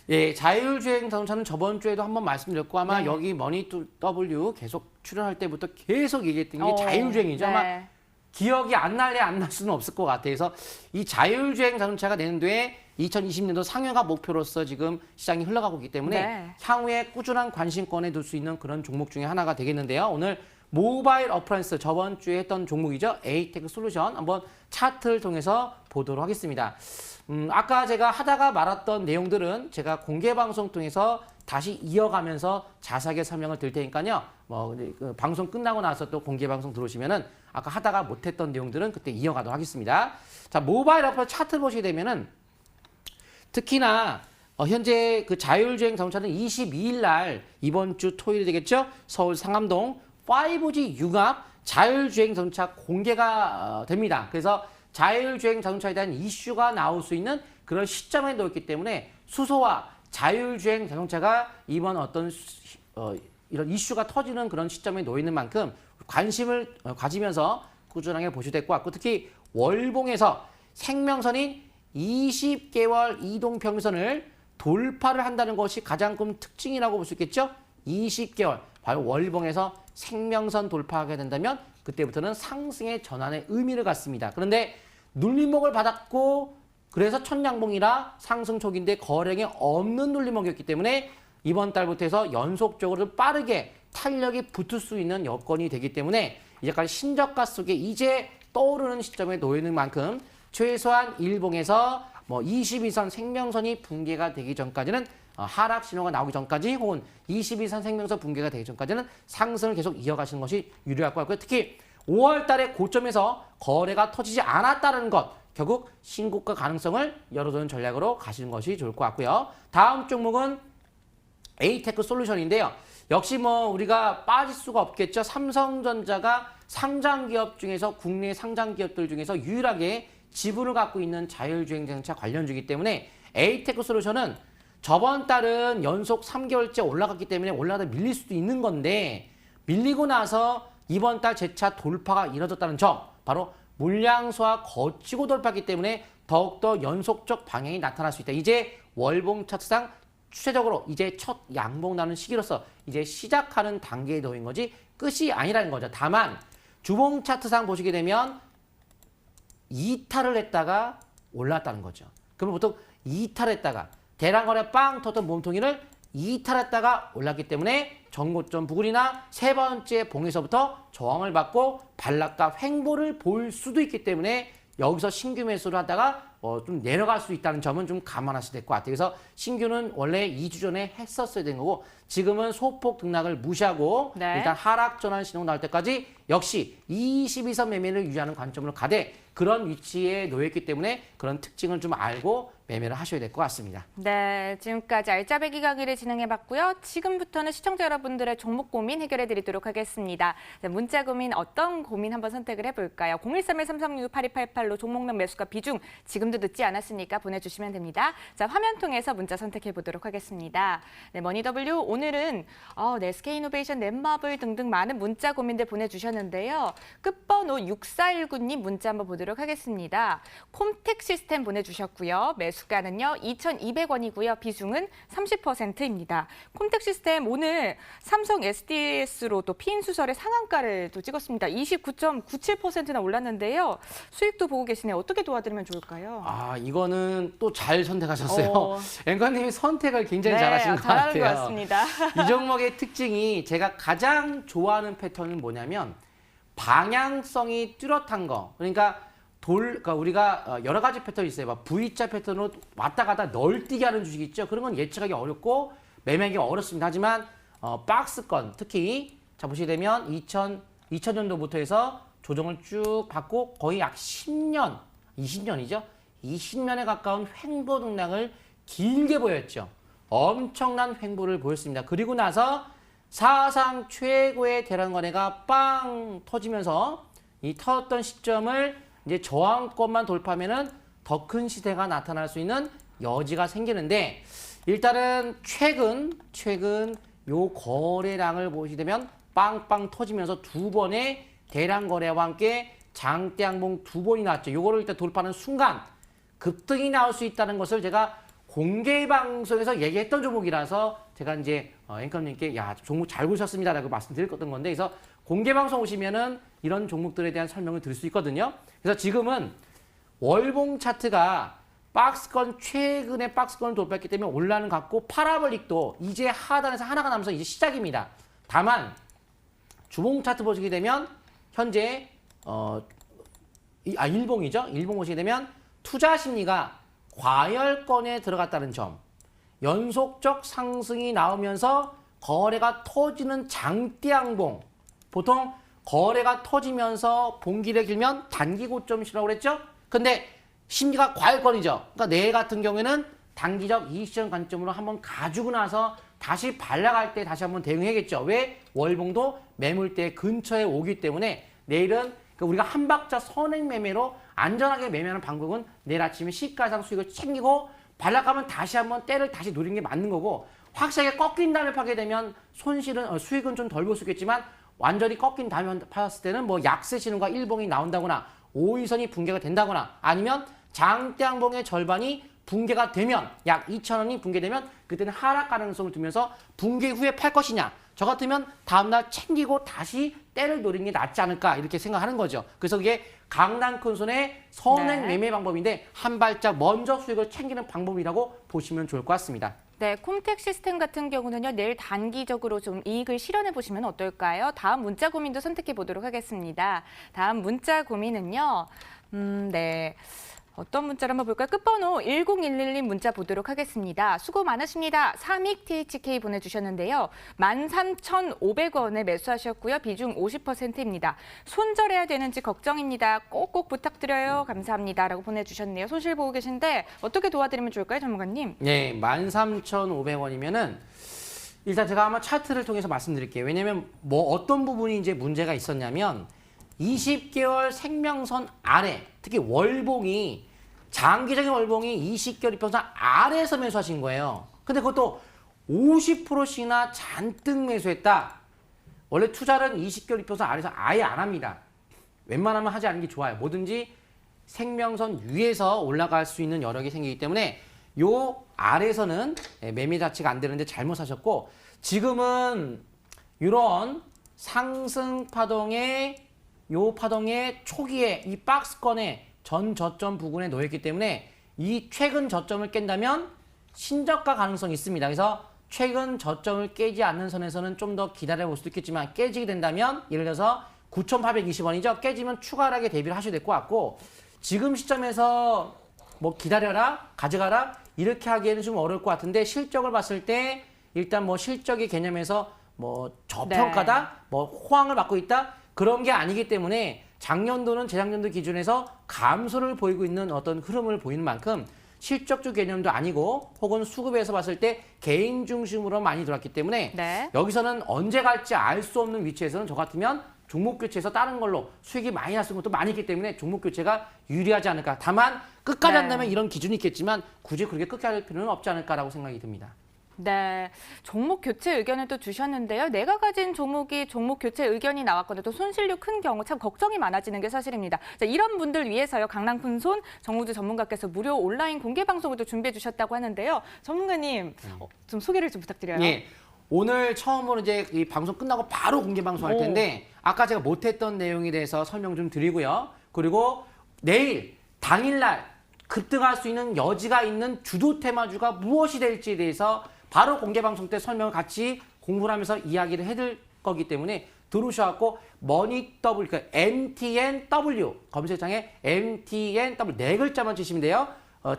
예, 자율주행 자동차는 저번 주에도 한번 말씀드렸고 아마 네. 여기 머니2W 계속 출연할 때부터 계속 얘기했던 게 자율주행이죠. 네. 아마 기억이 안 날 수는 없을 것 같아요. 그래서 이 자율주행 자동차가 내년도에 2020년도 상용화 목표로서 지금 시장이 흘러가고 있기 때문에 네. 향후에 꾸준한 관심권에 둘 수 있는 그런 종목 중에 하나가 되겠는데요. 오늘 모바일 어플라이언스 저번 주에 했던 종목이죠. 에이테크 솔루션 한번 차트를 통해서 보도록 하겠습니다. 아까 제가 하다가 말았던 내용들은 제가 공개 방송 통해서 다시 이어가면서 자세하게 설명을 드릴 테니까요. 그 방송 끝나고 나서 또 공개 방송 들어오시면은 아까 하다가 못했던 내용들은 그때 이어가도록 하겠습니다. 자, 모바일 어플 차트 보시게 되면은 특히나 현재 그 자율주행 자동차는 22일 날 이번 주 토요일이 되겠죠? 서울 상암동 5G 융합 자율주행 자동차 공개가 됩니다. 그래서 자율주행 자동차에 대한 이슈가 나올 수 있는 그런 시점에 놓였기 때문에 수소와 자율주행 자동차가 이번 이런 이슈가 터지는 그런 시점에 놓이는 만큼 관심을 가지면서 꾸준하게 보셔도 될 것 같고, 특히 월봉에서 생명선인 20개월 이동평선을 돌파를 한다는 것이 가장 큰 특징이라고 볼 수 있겠죠. 20개월 바로 월봉에서 생명선 돌파하게 된다면 그때부터는 상승의 전환의 의미를 갖습니다. 그런데 눌림목을 받았고 그래서 첫 양봉이라 상승 초기인데 거래량이 없는 눌림목이었기 때문에 이번 달부터 해서 연속적으로 빠르게 탄력이 붙을 수 있는 여건이 되기 때문에 이제까지 신저가 속에 이제 떠오르는 시점에 놓이는 만큼 최소한 일봉에서 22선 생명선이 붕괴가 되기 전까지는 하락 신호가 나오기 전까지 혹은 22선 생명선 붕괴가 되기 전까지는 상승을 계속 이어가시는 것이 유리할 것 같고요. 특히 5월 달에 고점에서 거래가 터지지 않았다는 것, 결국 신고가 가능성을 열어두는 전략으로 가시는 것이 좋을 것 같고요. 다음 종목은 에이테크 솔루션인데요. 역시 우리가 빠질 수가 없겠죠. 삼성전자가 상장기업 중에서 국내 상장기업들 중에서 유일하게 지분을 갖고 있는 자율주행 자동차 관련주이기 때문에 에이테크 솔루션은 저번 달은 연속 3개월째 올라갔기 때문에 올라가다 밀릴 수도 있는 건데 밀리고 나서 이번 달 재차 돌파가 이뤄졌다는 점, 바로 물량수와 거치고 돌파하기 때문에 더욱더 연속적 방향이 나타날 수 있다. 이제 월봉 차트상 추세적으로 이제 첫 양봉 나는 시기로서 이제 시작하는 단계에 놓인 거지 끝이 아니라는 거죠. 다만 주봉 차트상 보시게 되면 이탈을 했다가 올랐다는 거죠. 그러면 보통 이탈했다가 대량거래 빵 터던 몸통이를 이탈했다가 올랐기 때문에 전고점 부근이나 세 번째 봉에서부터 저항을 받고 반락과 횡보를 볼 수도 있기 때문에 여기서 신규 매수를 하다가 좀 내려갈 수 있다는 점은 좀 감안하셔야 될 것 같아요. 그래서 신규는 원래 2주 전에 했었어야 되는 거고 지금은 소폭 등락을 무시하고 네. 일단 하락 전환 신호 나올 때까지 역시 22선 매매를 유지하는 관점으로 가되 그런 위치에 놓였기 때문에 그런 특징을 좀 알고 매매를 하셔야 될 것 같습니다. 네, 지금까지 알짜배기 강의를 진행해봤고요. 지금부터는 시청자 여러분들의 종목 고민 해결해드리도록 하겠습니다. 문자 고민 어떤 고민 한번 선택을 해볼까요? 013-336-8288로 종목명 매수가 비중 지금도 늦지 않았으니까 보내주시면 됩니다. 자, 화면 통해서 문자 선택해보도록 하겠습니다. 네, 머니W 오늘은 SK이노베이션, 넷마블 등등 많은 문자 고민들 보내주셨는데요. 끝번호 6419님 문자 한번 보도록 하겠습니다. 콤텍 시스템 보내주셨고요. 매수가는요 2,200원이고요. 비중은 30%입니다. 콤텍 시스템 오늘 삼성 SDS로 또 피인수설의 상한가를 또 찍었습니다. 29.97%나 올랐는데요. 수익도 보고 계시네요. 어떻게 도와드리면 좋을까요? 이거는 또 잘 선택하셨어요. 앵커님이 선택을 굉장히 잘하신 것 잘하는 같아요. 것 같습니다. 이 종목의 특징이 제가 가장 좋아하는 패턴은 뭐냐면 방향성이 뚜렷한 거. 그러니까 우리가 여러 가지 패턴이 있어요. 막 V자 패턴으로 왔다 갔다 널뛰게 하는 주식 있죠. 그런 건 예측하기 어렵고 매매하기 어렵습니다. 하지만 박스권 특히 자 보시게 되면 2000년도부터 해서 조정을 쭉 받고 거의 약 10년, 20년이죠. 20년에 가까운 횡보 등락을 길게 보였죠. 엄청난 횡보를 보였습니다. 그리고 나서 사상 최고의 대량 거래가 빵 터지면서 이 터졌던 시점을 이제 저항권만 돌파하면은 더 큰 시세가 나타날 수 있는 여지가 생기는데 일단은 최근 요 거래량을 보시게 되면 빵빵 터지면서 두 번의 대량 거래와 함께 장대 양봉 두 번이 나왔죠. 요거를 일단 돌파하는 순간 급등이 나올 수 있다는 것을 제가 공개 방송에서 얘기했던 종목이라서 제가 이제 앵커님께 종목 잘 보셨습니다라고 말씀드렸던 건데 그래서 공개 방송 오시면은 이런 종목들에 대한 설명을 드릴 수 있거든요. 그래서 지금은 월봉 차트가 최근에 박스권을 돌파했기 때문에 올라는 것 같고 파라볼릭도 이제 하단에서 하나가 남아서 이제 시작입니다. 다만 주봉 차트 보시게 되면 현재 일봉이죠. 일봉 보시게 되면 투자 심리가 과열권에 들어갔다는 점. 연속적 상승이 나오면서 거래가 터지는 장대양봉. 보통 거래가 터지면서 봉기를 길면 단기 고점이라고 그랬죠? 근데 심리가 과열권이죠. 그러니까 내일 같은 경우에는 단기적 이익시장 관점으로 한번 가지고 나서 다시 반락할 때 다시 한번 대응해야겠죠. 왜? 월봉도 매물대 근처에 오기 때문에 내일은 우리가 한 박자 선행 매매로 안전하게 매매하는 방법은 내일 아침에 시가상 수익을 챙기고 반락하면 다시 한번 때를 다시 노리는 게 맞는 거고, 확실하게 꺾인 다음에 파게 되면 손실은 수익은 좀 덜 볼 수 있겠지만 완전히 꺾인 다음에 팔았을 때는 뭐 약세 신호가 일봉이 나온다거나 5일선이 붕괴가 된다거나 아니면 장대양봉의 절반이 붕괴가 되면 약 2,000원이 붕괴되면 그때는 하락 가능성을 두면서 붕괴 후에 팔 것이냐, 저 같으면 다음날 챙기고 다시 때를 노리는 게 낫지 않을까 이렇게 생각하는 거죠. 그래서 그게 강남 큰손의 선행 매매 방법인데 한 발짝 먼저 수익을 챙기는 방법이라고 보시면 좋을 것 같습니다. 네, 콤텍 시스템 같은 경우는요, 내일 단기적으로 좀 이익을 실현해 보시면 어떨까요? 다음 문자 고민도 선택해 보도록 하겠습니다. 다음 문자 고민은요, 네. 어떤 문자를 한번 볼까요? 끝번호 1011님 문자 보도록 하겠습니다. 수고 많으십니다. 삼익 THK 보내주셨는데요. 13,500원에 매수하셨고요. 비중 50%입니다. 손절해야 되는지 걱정입니다. 꼭꼭 부탁드려요. 감사합니다. 라고 보내주셨네요. 손실 보고 계신데 어떻게 도와드리면 좋을까요, 전문가님? 네, 13,500원이면은 일단 제가 아마 차트를 통해서 말씀드릴게요. 왜냐면 뭐 어떤 부분이 이제 문제가 있었냐면 20개월 생명선 아래, 특히 월봉이 장기적인 월봉이 20개월 이평선 아래에서 매수하신 거예요. 근데 그것도 50%씩이나 잔뜩 매수했다. 원래 투자는 20개월 이평선 아래에서 아예 안 합니다. 웬만하면 하지 않는 게 좋아요. 뭐든지 생명선 위에서 올라갈 수 있는 여력이 생기기 때문에 요 아래에서는 매매 자체가 안 되는데 잘못 사셨고, 지금은 이런 상승 파동의 요 파동의 초기에 이 박스권에 전 저점 부근에 놓였기 때문에 이 최근 저점을 깬다면 신저가 가능성이 있습니다. 그래서 최근 저점을 깨지 않는 선에서는 좀 더 기다려볼 수도 있겠지만 깨지게 된다면 예를 들어서 9,820원이죠. 깨지면 추가하게 대비를 하셔야 될 것 같고, 지금 시점에서 뭐 기다려라, 가져가라 이렇게 하기에는 좀 어려울 것 같은데, 실적을 봤을 때 일단 뭐 실적의 개념에서 뭐 저평가다, 뭐 호황을 받고 있다 그런 게 아니기 때문에 작년도는 재작년도 기준에서 감소를 보이고 있는 어떤 흐름을 보이는 만큼 실적주 개념도 아니고 혹은 수급에서 봤을 때 개인 중심으로 많이 들어왔기 때문에 여기서는 언제 갈지 알 수 없는 위치에서는 저 같으면 종목 교체해서 다른 걸로 수익이 많이 났을 것도 많이 있기 때문에 종목 교체가 유리하지 않을까. 다만 끝까지 한다면 이런 기준이 있겠지만 굳이 그렇게 끝까지 할 필요는 없지 않을까라고 생각이 듭니다. 네, 종목 교체 의견을 또 주셨는데요. 내가 가진 종목이 종목 교체 의견이 나왔거나 또 손실료 큰 경우 참 걱정이 많아지는 게 사실입니다. 자, 이런 분들 위해서요, 강남 큰손 정우주 전문가께서 무료 온라인 공개 방송을 또 준비해 주셨다고 하는데요. 전문가님, 좀 소개를 좀 부탁드려요. 예, 오늘 처음으로 이제 이 방송 끝나고 바로 공개 방송할 텐데 아까 제가 못했던 내용에 대해서 설명 좀 드리고요. 그리고 내일 당일날 급등할 수 있는 여지가 있는 주도 테마주가 무엇이 될지에 대해서 바로 공개 방송 때 설명을 같이 공부를 하면서 이야기를 해드릴 거기 때문에 들어오셔갖고 머니W, 그러니까 MTNW 검색창에 MTNW 4글자만 치시면 돼요.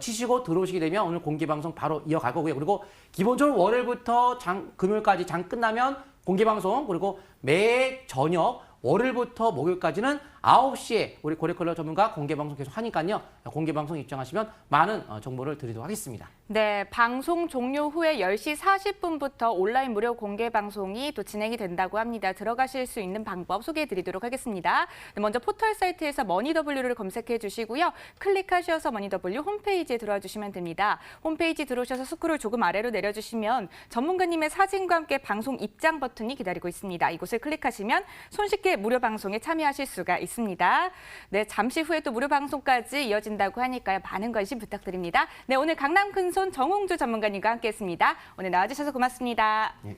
치시고 들어오시게 되면 오늘 공개 방송 바로 이어갈 거고요. 그리고 기본적으로 월요일부터 금요일까지 장 끝나면 공개 방송, 그리고 매 저녁 월요일부터 목요일까지는 9시에 우리 고래컬러 전문가 공개 방송 계속 하니까요. 공개 방송 입장하시면 많은 정보를 드리도록 하겠습니다. 네, 방송 종료 후에 10시 40분부터 온라인 무료 공개 방송이 또 진행이 된다고 합니다. 들어가실 수 있는 방법 소개해 드리도록 하겠습니다. 먼저 포털 사이트에서 머니W를 검색해 주시고요. 클릭하셔서 머니W 홈페이지에 들어와 주시면 됩니다. 홈페이지 들어오셔서 스크롤 조금 아래로 내려주시면 전문가님의 사진과 함께 방송 입장 버튼이 기다리고 있습니다. 이곳을 클릭하시면 손쉽게 무료 방송에 참여하실 수가 있습니다. 네, 잠시 후에 또 무료 방송까지 이어진다고 하니까요. 많은 관심 부탁드립니다. 네, 오늘 강남 큰손 정홍주 전문가님과 함께했습니다. 오늘 나와주셔서 고맙습니다. 네.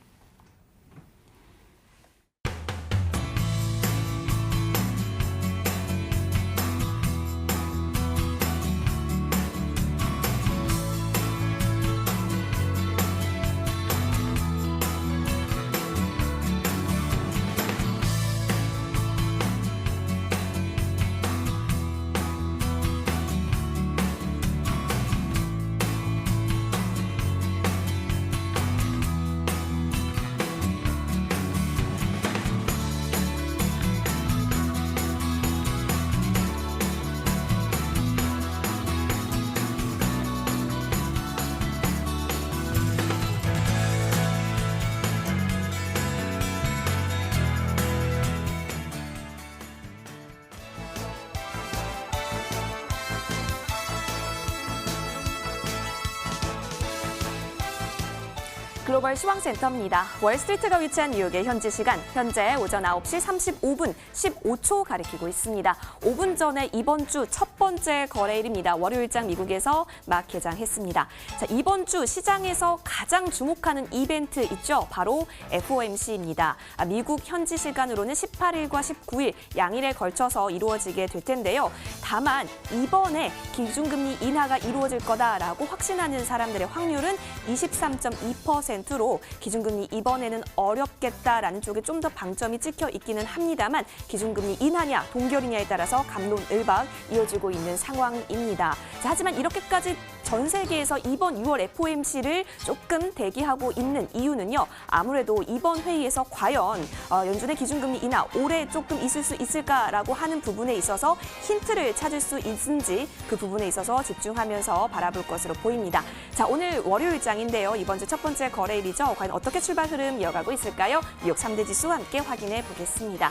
글로벌 시황센터입니다. 월스트리트가 위치한 뉴욕의 현지 시간, 현재 오전 9시 35분 15초 가리키고 있습니다. 5분 전에 이번 주 첫 번째 거래일입니다. 월요일장 미국에서 막 개장했습니다. 자, 이번 주 시장에서 가장 주목하는 이벤트 있죠? 바로 FOMC입니다. 미국 현지 시간으로는 18일과 19일 양일에 걸쳐서 이루어지게 될 텐데요. 다만 이번에 기준금리 인하가 이루어질 거다라고 확신하는 사람들의 확률은 23.2%로 기준금리 이번에는 어렵겠다라는 쪽에 좀 더 방점이 찍혀 있기는 합니다만 기준금리 인하냐 동결이냐에 따라서 갑론을박 이어지고 있는 상황입니다. 자, 하지만 이렇게까지 전 세계에서 이번 6월 FOMC를 조금 대기하고 있는 이유는요. 아무래도 이번 회의에서 과연 연준의 기준금리 인하 올해 조금 있을 수 있을까라고 하는 부분에 있어서 힌트를 찾을 수 있는지 그 부분에 있어서 집중하면서 바라볼 것으로 보입니다. 자, 오늘 월요일장인데요. 이번 주 첫 번째 거래일이죠. 과연 어떻게 출발 흐름 이어가고 있을까요? 뉴욕 3대 지수와 함께 확인해 보겠습니다.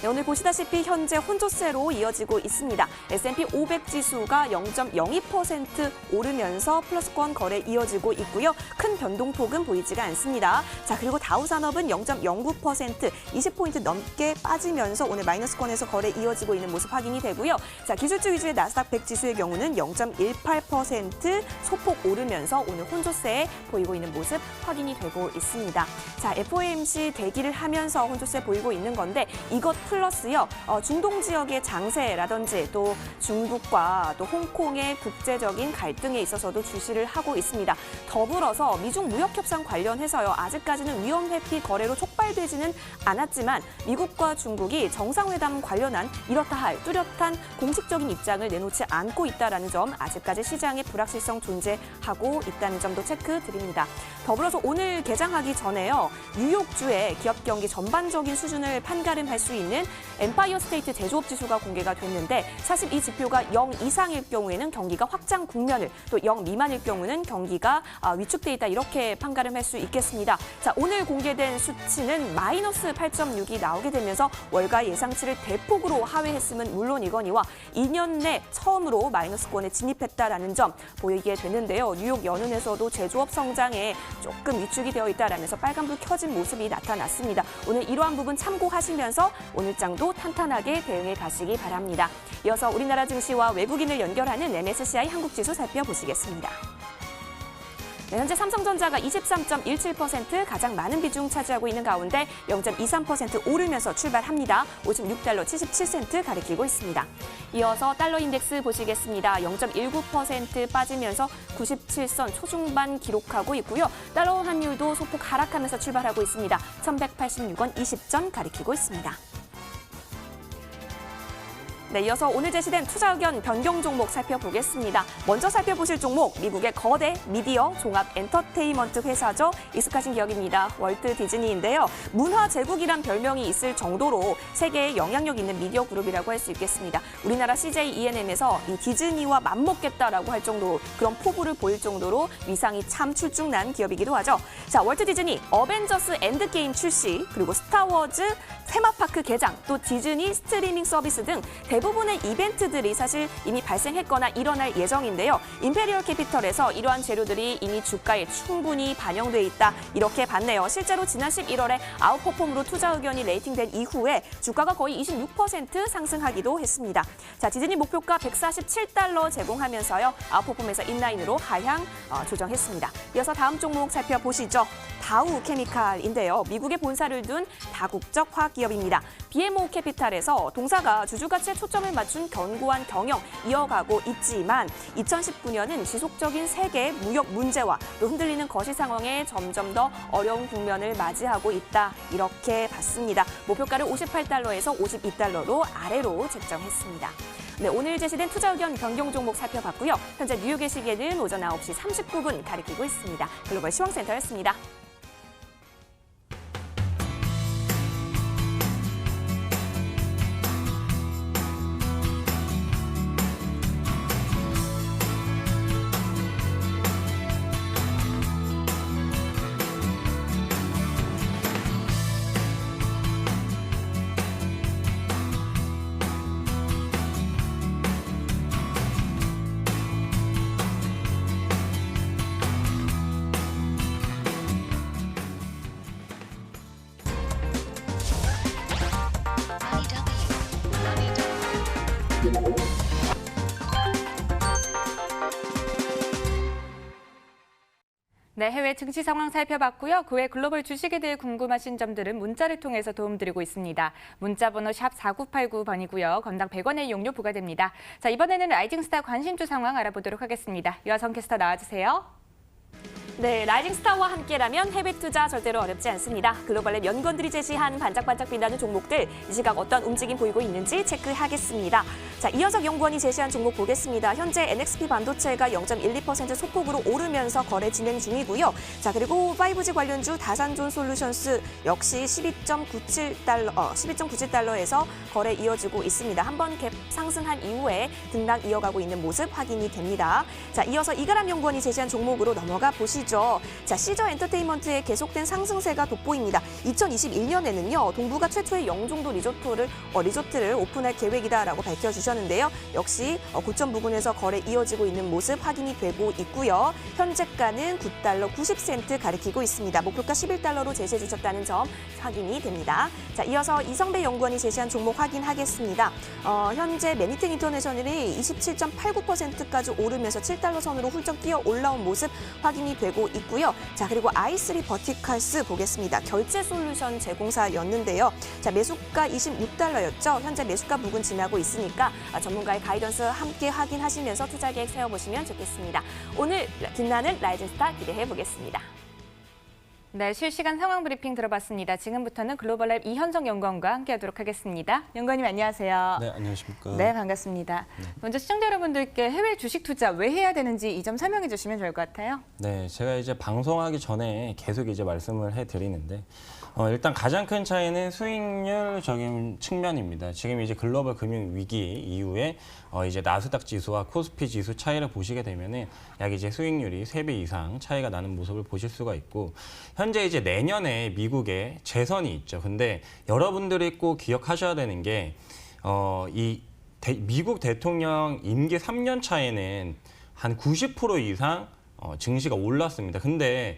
네, 오늘 보시다시피 현재 혼조세로 이어지고 있습니다. S&P 500 지수가 0.02% 오르면서 플러스권 거래 이어지고 있고요. 큰 변동폭은 보이지가 않습니다. 자, 그리고 다우산업은 0.09% 20포인트 넘게 빠지면서 오늘 마이너스권에서 거래 이어지고 있는 모습 확인이 되고요. 자, 기술주 위주의 나스닥 100 지수의 경우는 0.18% 소폭 오르면서 오늘 혼조세 보이고 있는 모습 확인이 되고 있습니다. 자, FOMC 대기를 하면서 혼조세 보이고 있는 건데 이것 플러스요. 중동 지역의 장세라든지 또 중국과 또 홍콩의 국제적인 갈등에 있어서도 주시를 하고 있습니다. 더불어서 미중 무역 협상 관련해서요. 아직까지는 위험 회피 거래로 촉발되지는 않았지만 미국과 중국이 정상회담 관련한 이렇다 할 뚜렷한 공식적인 입장을 내놓지 않고 있다는 점 아직까지 시장의 불확실성 존재하고 있다는 점도 체크드립니다. 더불어서 오늘 개장하기 전에요. 뉴욕주의 기업 경기 전반적인 수준을 판가름할 수 있는 엠파이어 스테이트 제조업 지수가 공개가 됐는데 사실 이 지표가 0 이상일 경우에는 경기가 확장 국면을 또 0 미만일 경우는 경기가 위축돼 있다 이렇게 판가름할 수 있겠습니다. 자, 오늘 공개된 수치는 마이너스 8.6이 나오게 되면서 월가 예상치를 대폭으로 하회했음은 물론이거니와 2년 내 처음으로 마이너스권에 진입했다라는 점 보이게 되는데요. 뉴욕 연은에서도 제조업 성장에 조금 위축이 되어 있다라면서 빨간불 켜진 모습이 나타났습니다. 오늘 이러한 부분 참고하시면서 오늘장도 탄탄하게 대응해 가시기 바랍니다. 이어서 우리나라 증시와 외국인을 연결하는 MSCI 한국지수 살펴보시겠습니다. 네, 현재 삼성전자가 23.17% 가장 많은 비중 차지하고 있는 가운데 0.23% 오르면서 출발합니다. 56달러 77센트 가리키고 있습니다. 이어서 달러 인덱스 보시겠습니다. 0.19% 빠지면서 97선 초중반 기록하고 있고요. 달러 환율도 소폭 하락하면서 출발하고 있습니다. 1186원 20전 가리키고 있습니다. 네, 이어서 오늘 제시된 투자 의견 변경 종목 살펴보겠습니다. 먼저 살펴보실 종목, 미국의 거대 미디어 종합 엔터테인먼트 회사죠. 익숙하신 기업입니다. 월트 디즈니인데요. 문화 제국이란 별명이 있을 정도로 세계에 영향력 있는 미디어 그룹이라고 할 수 있겠습니다. 우리나라 CJ ENM에서 이 디즈니와 맞먹겠다라고 할 정도로 그런 포부를 보일 정도로 위상이 참 출중난 기업이기도 하죠. 자, 월트 디즈니 어벤져스 엔드게임 출시, 그리고 스타워즈 테마파크 개장, 또 디즈니 스트리밍 서비스 등 대부분의 이벤트들이 사실 이미 발생했거나 일어날 예정인데요. 임페리얼 캐피털에서 이러한 재료들이 이미 주가에 충분히 반영돼 있다. 이렇게 봤네요. 실제로 지난 11월에 아웃퍼폼으로 투자 의견이 레이팅된 이후에 주가가 거의 26% 상승하기도 했습니다. 자, 디즈니 목표가 147달러 제공하면서요. 아웃퍼폼에서 인라인으로 하향 조정했습니다. 이어서 다음 종목 살펴보시죠. 다우 케미칼인데요. 미국에 본사를 둔 다국적 화학기업입니다. BMO 캐피탈에서 동사가 주주가치에 초점을 맞춘 견고한 경영 이어가고 있지만 2019년은 지속적인 세계 무역 문제와 또 흔들리는 거시 상황에 점점 더 어려운 국면을 맞이하고 있다. 이렇게 봤습니다. 목표가를 58달러에서 52달러로 아래로 책정했습니다. 네, 오늘 제시된 투자 의견 변경 종목 살펴봤고요. 현재 뉴욕의 시계는 오전 9시 39분 가리키고 있습니다. 글로벌 시황센터였습니다. 네, 해외 증시 상황 살펴봤고요. 그 외 글로벌 주식에 대해 궁금하신 점들은 문자를 통해서 도움드리고 있습니다. 문자 번호 샵 4989번이고요. 건당 100원의 이용료 부과됩니다. 자, 이번에는 라이징스타 관심주 상황 알아보도록 하겠습니다. 유하성 캐스터 나와주세요. 네, 라이징 스타와 함께라면 해외 투자 절대로 어렵지 않습니다. 글로벌랩 연구원들이 제시한 반짝반짝 빛나는 종목들, 이 시각 어떤 움직임 보이고 있는지 체크하겠습니다. 자, 이현석 연구원이 제시한 종목 보겠습니다. 현재 NXP 반도체가 0.12% 소폭으로 오르면서 거래 진행 중이고요. 자, 그리고 5G 관련주 다산존 솔루션스 역시 12.97달러에서 거래 이어지고 있습니다. 한번 갭 상승한 이후에 등락 이어가고 있는 모습 확인이 됩니다. 자, 이어서 이가람 연구원이 제시한 종목으로 넘어가 보시죠. 자, 시저 엔터테인먼트의 계속된 상승세가 돋보입니다. 2021년에는요, 동부가 최초의 영종도 리조트를 오픈할 계획이다라고 밝혀주셨는데요. 역시 고점 부근에서 거래 이어지고 있는 모습 확인이 되고 있고요. 현재가는 9달러 90센트 가리키고 있습니다. 목표가 11달러로 제시해 주셨다는 점 확인이 됩니다. 자, 이어서 이성배 연구원이 제시한 종목 확인하겠습니다. 현재 매니텐 인터내셔널이 27.89%까지 오르면서 7달러 선으로 훌쩍 뛰어 올라온 모습 확인이 되고 있고요. 자, 그리고 i3 버티컬스 보겠습니다. 결제 솔루션 제공사였는데요. 자, 매수가 26달러였죠. 현재 매수가 부근 지나고 있으니까 전문가의 가이던스 함께 확인하시면서 투자 계획 세워보시면 좋겠습니다. 오늘 빛나는 라이징스타 기대해 보겠습니다. 네, 실시간 상황 브리핑 들어봤습니다. 지금부터는 글로벌랩 이현석 연구원과 함께하도록 하겠습니다. 연구원님 안녕하세요. 네, 안녕하십니까. 네, 반갑습니다. 먼저 시청자 여러분들께 해외 주식 투자 왜 해야 되는지 이 점 설명해 주시면 좋을 것 같아요. 네, 제가 이제 방송하기 전에 계속 이제 말씀을 해드리는데 일단 가장 큰 차이는 수익률적인 측면입니다. 지금 이제 글로벌 금융 위기 이후에 이제 나스닥 지수와 코스피 지수 차이를 보시게 되면은 약 이제 수익률이 3배 이상 차이가 나는 모습을 보실 수가 있고, 현재 이제 내년에 미국에 재선이 있죠. 근데 여러분들이 꼭 기억하셔야 되는 게 미국 대통령 임기 3년 차에는 한 90% 이상 증시가 올랐습니다. 근데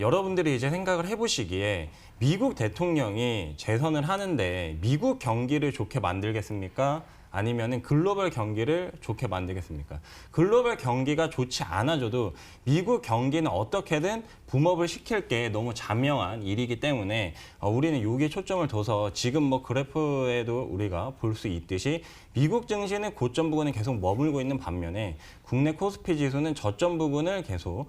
여러분들이 이제 생각을 해보시기에 미국 대통령이 재선을 하는데 미국 경기를 좋게 만들겠습니까? 아니면은 글로벌 경기를 좋게 만들겠습니까? 글로벌 경기가 좋지 않아져도 미국 경기는 어떻게든 붐업을 시킬 게 너무 자명한 일이기 때문에 우리는 여기에 초점을 둬서 지금 뭐 그래프에도 우리가 볼 수 있듯이 미국 증시는 고점 부근에 계속 머물고 있는 반면에 국내 코스피 지수는 저점 부근을 계속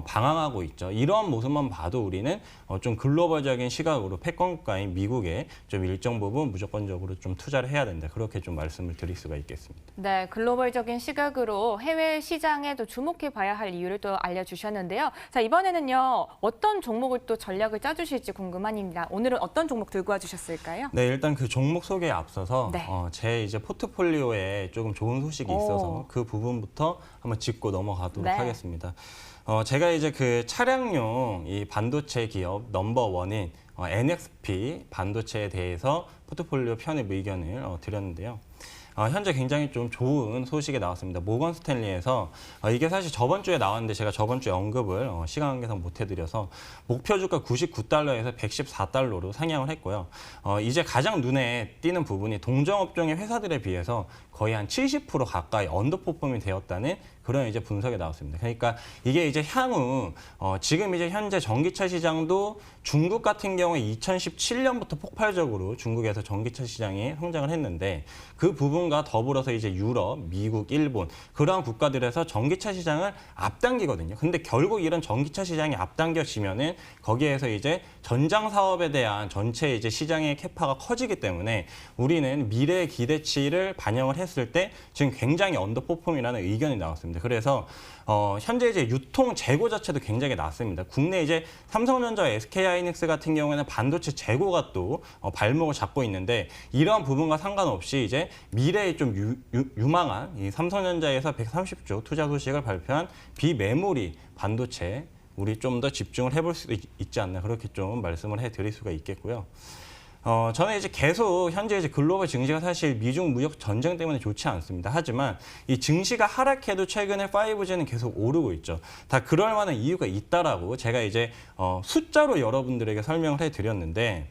방황하고 있죠. 이러한 모습만 봐도 우리는 좀 글로벌적인 시각으로 패권국가인 미국에 좀 일정 부분 무조건적으로 좀 투자를 해야 된다. 그렇게 좀 말씀을 드릴 수가 있겠습니다. 네, 글로벌적인 시각으로 해외 시장에 또 주목해 봐야 할 이유를 또 알려주셨는데요. 자, 이번에는요, 어떤 종목을 또 전략을 짜주실지 궁금합니다. 오늘은 어떤 종목 들고 와주셨을까요? 네, 일단 그 종목 소개에 앞서서 네. 제 이제 포트폴리오에 조금 좋은 소식이 있어서 그 부분부터 한번 짚고 넘어가도록 네. 하겠습니다. 제가 이제 그 차량용 이 반도체 기업 넘버원인 NXP 반도체에 대해서 포트폴리오 편입 의견을 드렸는데요. 현재 굉장히 좀 좋은 소식이 나왔습니다. 모건 스탠리에서 이게 사실 저번 주에 나왔는데 제가 저번 주에 언급을 시간 관계상 못 해드려서 목표 주가 99달러에서 114달러로 상향을 했고요. 이제 가장 눈에 띄는 부분이 동종업종의 회사들에 비해서 거의 한 70% 가까이 언더퍼폼이 되었다는 그런 이제 분석이 나왔습니다. 그러니까 이게 이제 향후 지금 이제 현재 전기차 시장도 중국 같은 경우에 2017년부터 폭발적으로 중국에서 전기차 시장이 성장을 했는데 그 부분과 더불어서 이제 유럽, 미국, 일본 그러한 국가들에서 전기차 시장을 앞당기거든요. 근데 결국 이런 전기차 시장이 앞당겨지면은 거기에서 이제 전장 사업에 대한 전체 이제 시장의 캐파가 커지기 때문에 우리는 미래의 기대치를 반영을 했을 때 지금 굉장히 언더퍼폼이라는 의견이 나왔습니다. 그래서 현재 이제 유통 재고 자체도 굉장히 낮습니다. 국내 이제 삼성전자, SK하이닉스 같은 경우에는 반도체 재고가 또 발목을 잡고 있는데 이러한 부분과 상관없이 이제 미래에 좀 유망한 이 삼성전자에서 130조 투자 소식을 발표한 비메모리 반도체 우리 좀 더 집중을 해볼 수 있지 않나 그렇게 좀 말씀을 해드릴 수가 있겠고요. 저는 이제 계속 현재 이제 글로벌 증시가 사실 미중 무역 전쟁 때문에 좋지 않습니다. 하지만 이 증시가 하락해도 최근에 5G는 계속 오르고 있죠. 다 그럴 만한 이유가 있다라고 제가 이제 숫자로 여러분들에게 설명을 해드렸는데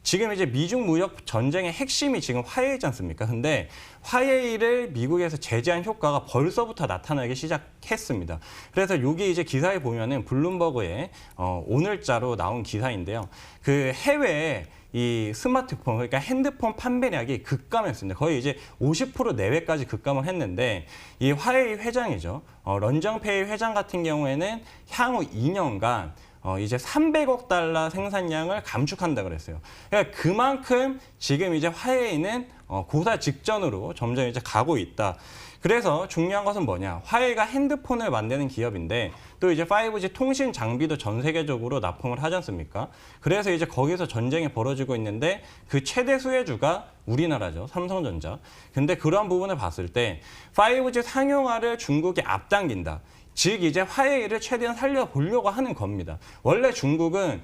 지금 이제 미중 무역 전쟁의 핵심이 지금 화해이지 않습니까? 근데 화해를 미국에서 제재한 효과가 벌써부터 나타나기 시작했습니다. 그래서 여기 이제 기사에 보면은 블룸버그의 오늘자로 나온 기사인데요. 그 해외 이 스마트폰, 그러니까 핸드폰 판매량이 급감했습니다. 거의 이제 50% 내외까지 급감을 했는데 이 화웨이 회장이죠. 런정페이 회장 같은 경우에는 향후 2년간 이제 300억 달러 생산량을 감축한다 그랬어요. 그러니까 그만큼 지금 이제 화웨이는 고사 직전으로 점점 이제 가고 있다. 그래서 중요한 것은 뭐냐? 화웨이가 핸드폰을 만드는 기업인데 또 이제 5G 통신 장비도 전 세계적으로 납품을 하지 않습니까? 그래서 이제 거기서 전쟁이 벌어지고 있는데 그 최대 수혜주가 우리나라죠. 삼성전자. 근데 그런 부분을 봤을 때 5G 상용화를 중국이 앞당긴다. 즉 이제 화웨이를 최대한 살려보려고 하는 겁니다. 원래 중국은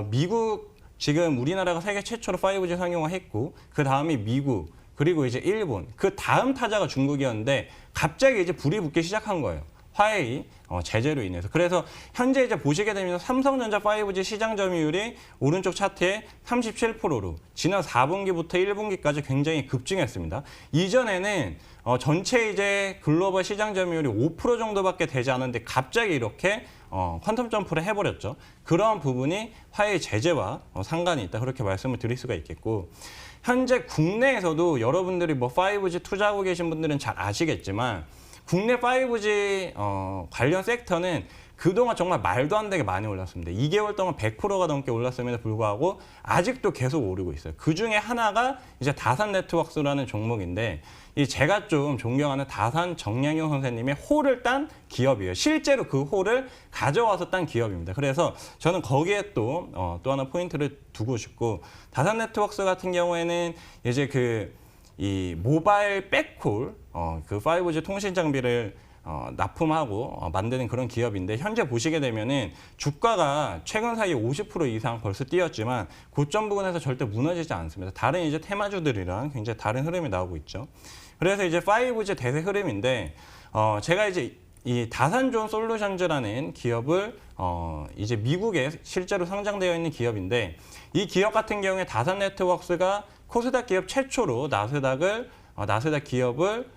미국 지금 우리나라가 세계 최초로 5G 상용화했고 그 다음이 미국 그리고 이제 일본 그 다음 타자가 중국이었는데 갑자기 이제 불이 붙기 시작한 거예요. 화웨이 제재로 인해서. 그래서 현재 이제 보시게 되면 삼성전자 5G 시장 점유율이 오른쪽 차트에 37%로 지난 4분기부터 1분기까지 굉장히 급증했습니다. 이전에는 전체 이제 글로벌 시장 점유율이 5% 정도밖에 되지 않았는데 갑자기 이렇게 퀀텀 점프를 해버렸죠. 그런 부분이 화웨이 제재와 상관이 있다. 그렇게 말씀을 드릴 수가 있겠고 현재 국내에서도 여러분들이 뭐 5G 투자하고 계신 분들은 잘 아시겠지만 국내 5G 관련 섹터는 그동안 정말 말도 안 되게 많이 올랐습니다. 2개월 동안 100%가 넘게 올랐음에도 불구하고 아직도 계속 오르고 있어요. 그중에 하나가 이제 다산 네트워크스라는 종목인데 이 제가 좀 존경하는 다산 정량용 선생님의 홀을 딴 기업이에요. 실제로 그 홀을 가져와서 딴 기업입니다. 그래서 저는 거기에 또 하나 포인트를 두고 싶고 다산 네트워크스 같은 경우에는 이제 이 모바일 백홀 그 5G 통신 장비를 납품하고 만드는 그런 기업인데 현재 보시게 되면은 주가가 최근 사이에 50% 이상 벌써 뛰었지만 고점 부근에서 절대 무너지지 않습니다. 다른 이제 테마주들이랑 굉장히 다른 흐름이 나오고 있죠. 그래서 이제 5G 대세 흐름인데 제가 이제 이 다산존 솔루션즈라는 기업을 이제 미국에 실제로 상장되어 있는 기업인데 이 기업 같은 경우에 다산 네트워크스가 코스닥 기업 최초로 나스닥 기업을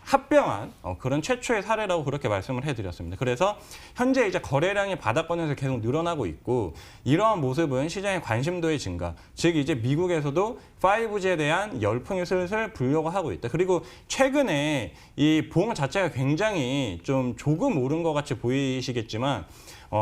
합병한 그런 최초의 사례라고 그렇게 말씀을 해드렸습니다. 그래서 현재 이제 거래량이 바닥권에서 계속 늘어나고 있고 이러한 모습은 시장의 관심도의 증가, 즉 이제 미국에서도 5G에 대한 열풍이 슬슬 불려고 하고 있다. 그리고 최근에 이 봉 자체가 굉장히 좀 조금 오른 것 같이 보이시겠지만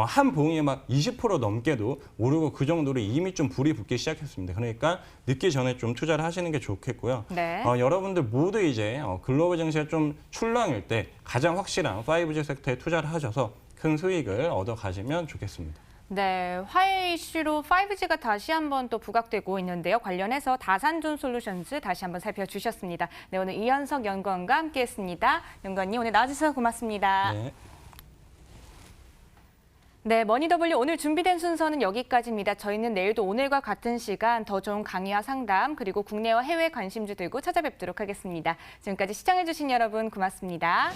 한 봉이 막 20% 넘게도 오르고 그 정도로 이미 좀 불이 붙기 시작했습니다. 그러니까 늦기 전에 좀 투자를 하시는 게 좋겠고요. 네. 여러분들 모두 이제 글로벌 증시가 좀 출렁일 때 가장 확실한 5G 섹터에 투자를 하셔서 큰 수익을 얻어 가시면 좋겠습니다. 네, 화웨이 이슈로 5G가 다시 한번 또 부각되고 있는데요. 관련해서 다산존 솔루션즈 다시 한번 살펴주셨습니다. 네, 오늘 이현석 연구원과 함께했습니다. 연구원님 오늘 나와주셔서 고맙습니다. 네. 네, 머니W 오늘 준비된 순서는 여기까지입니다. 저희는 내일도 오늘과 같은 시간 더 좋은 강의와 상담 그리고 국내와 해외 관심주 들고 찾아뵙도록 하겠습니다. 지금까지 시청해주신 여러분 고맙습니다.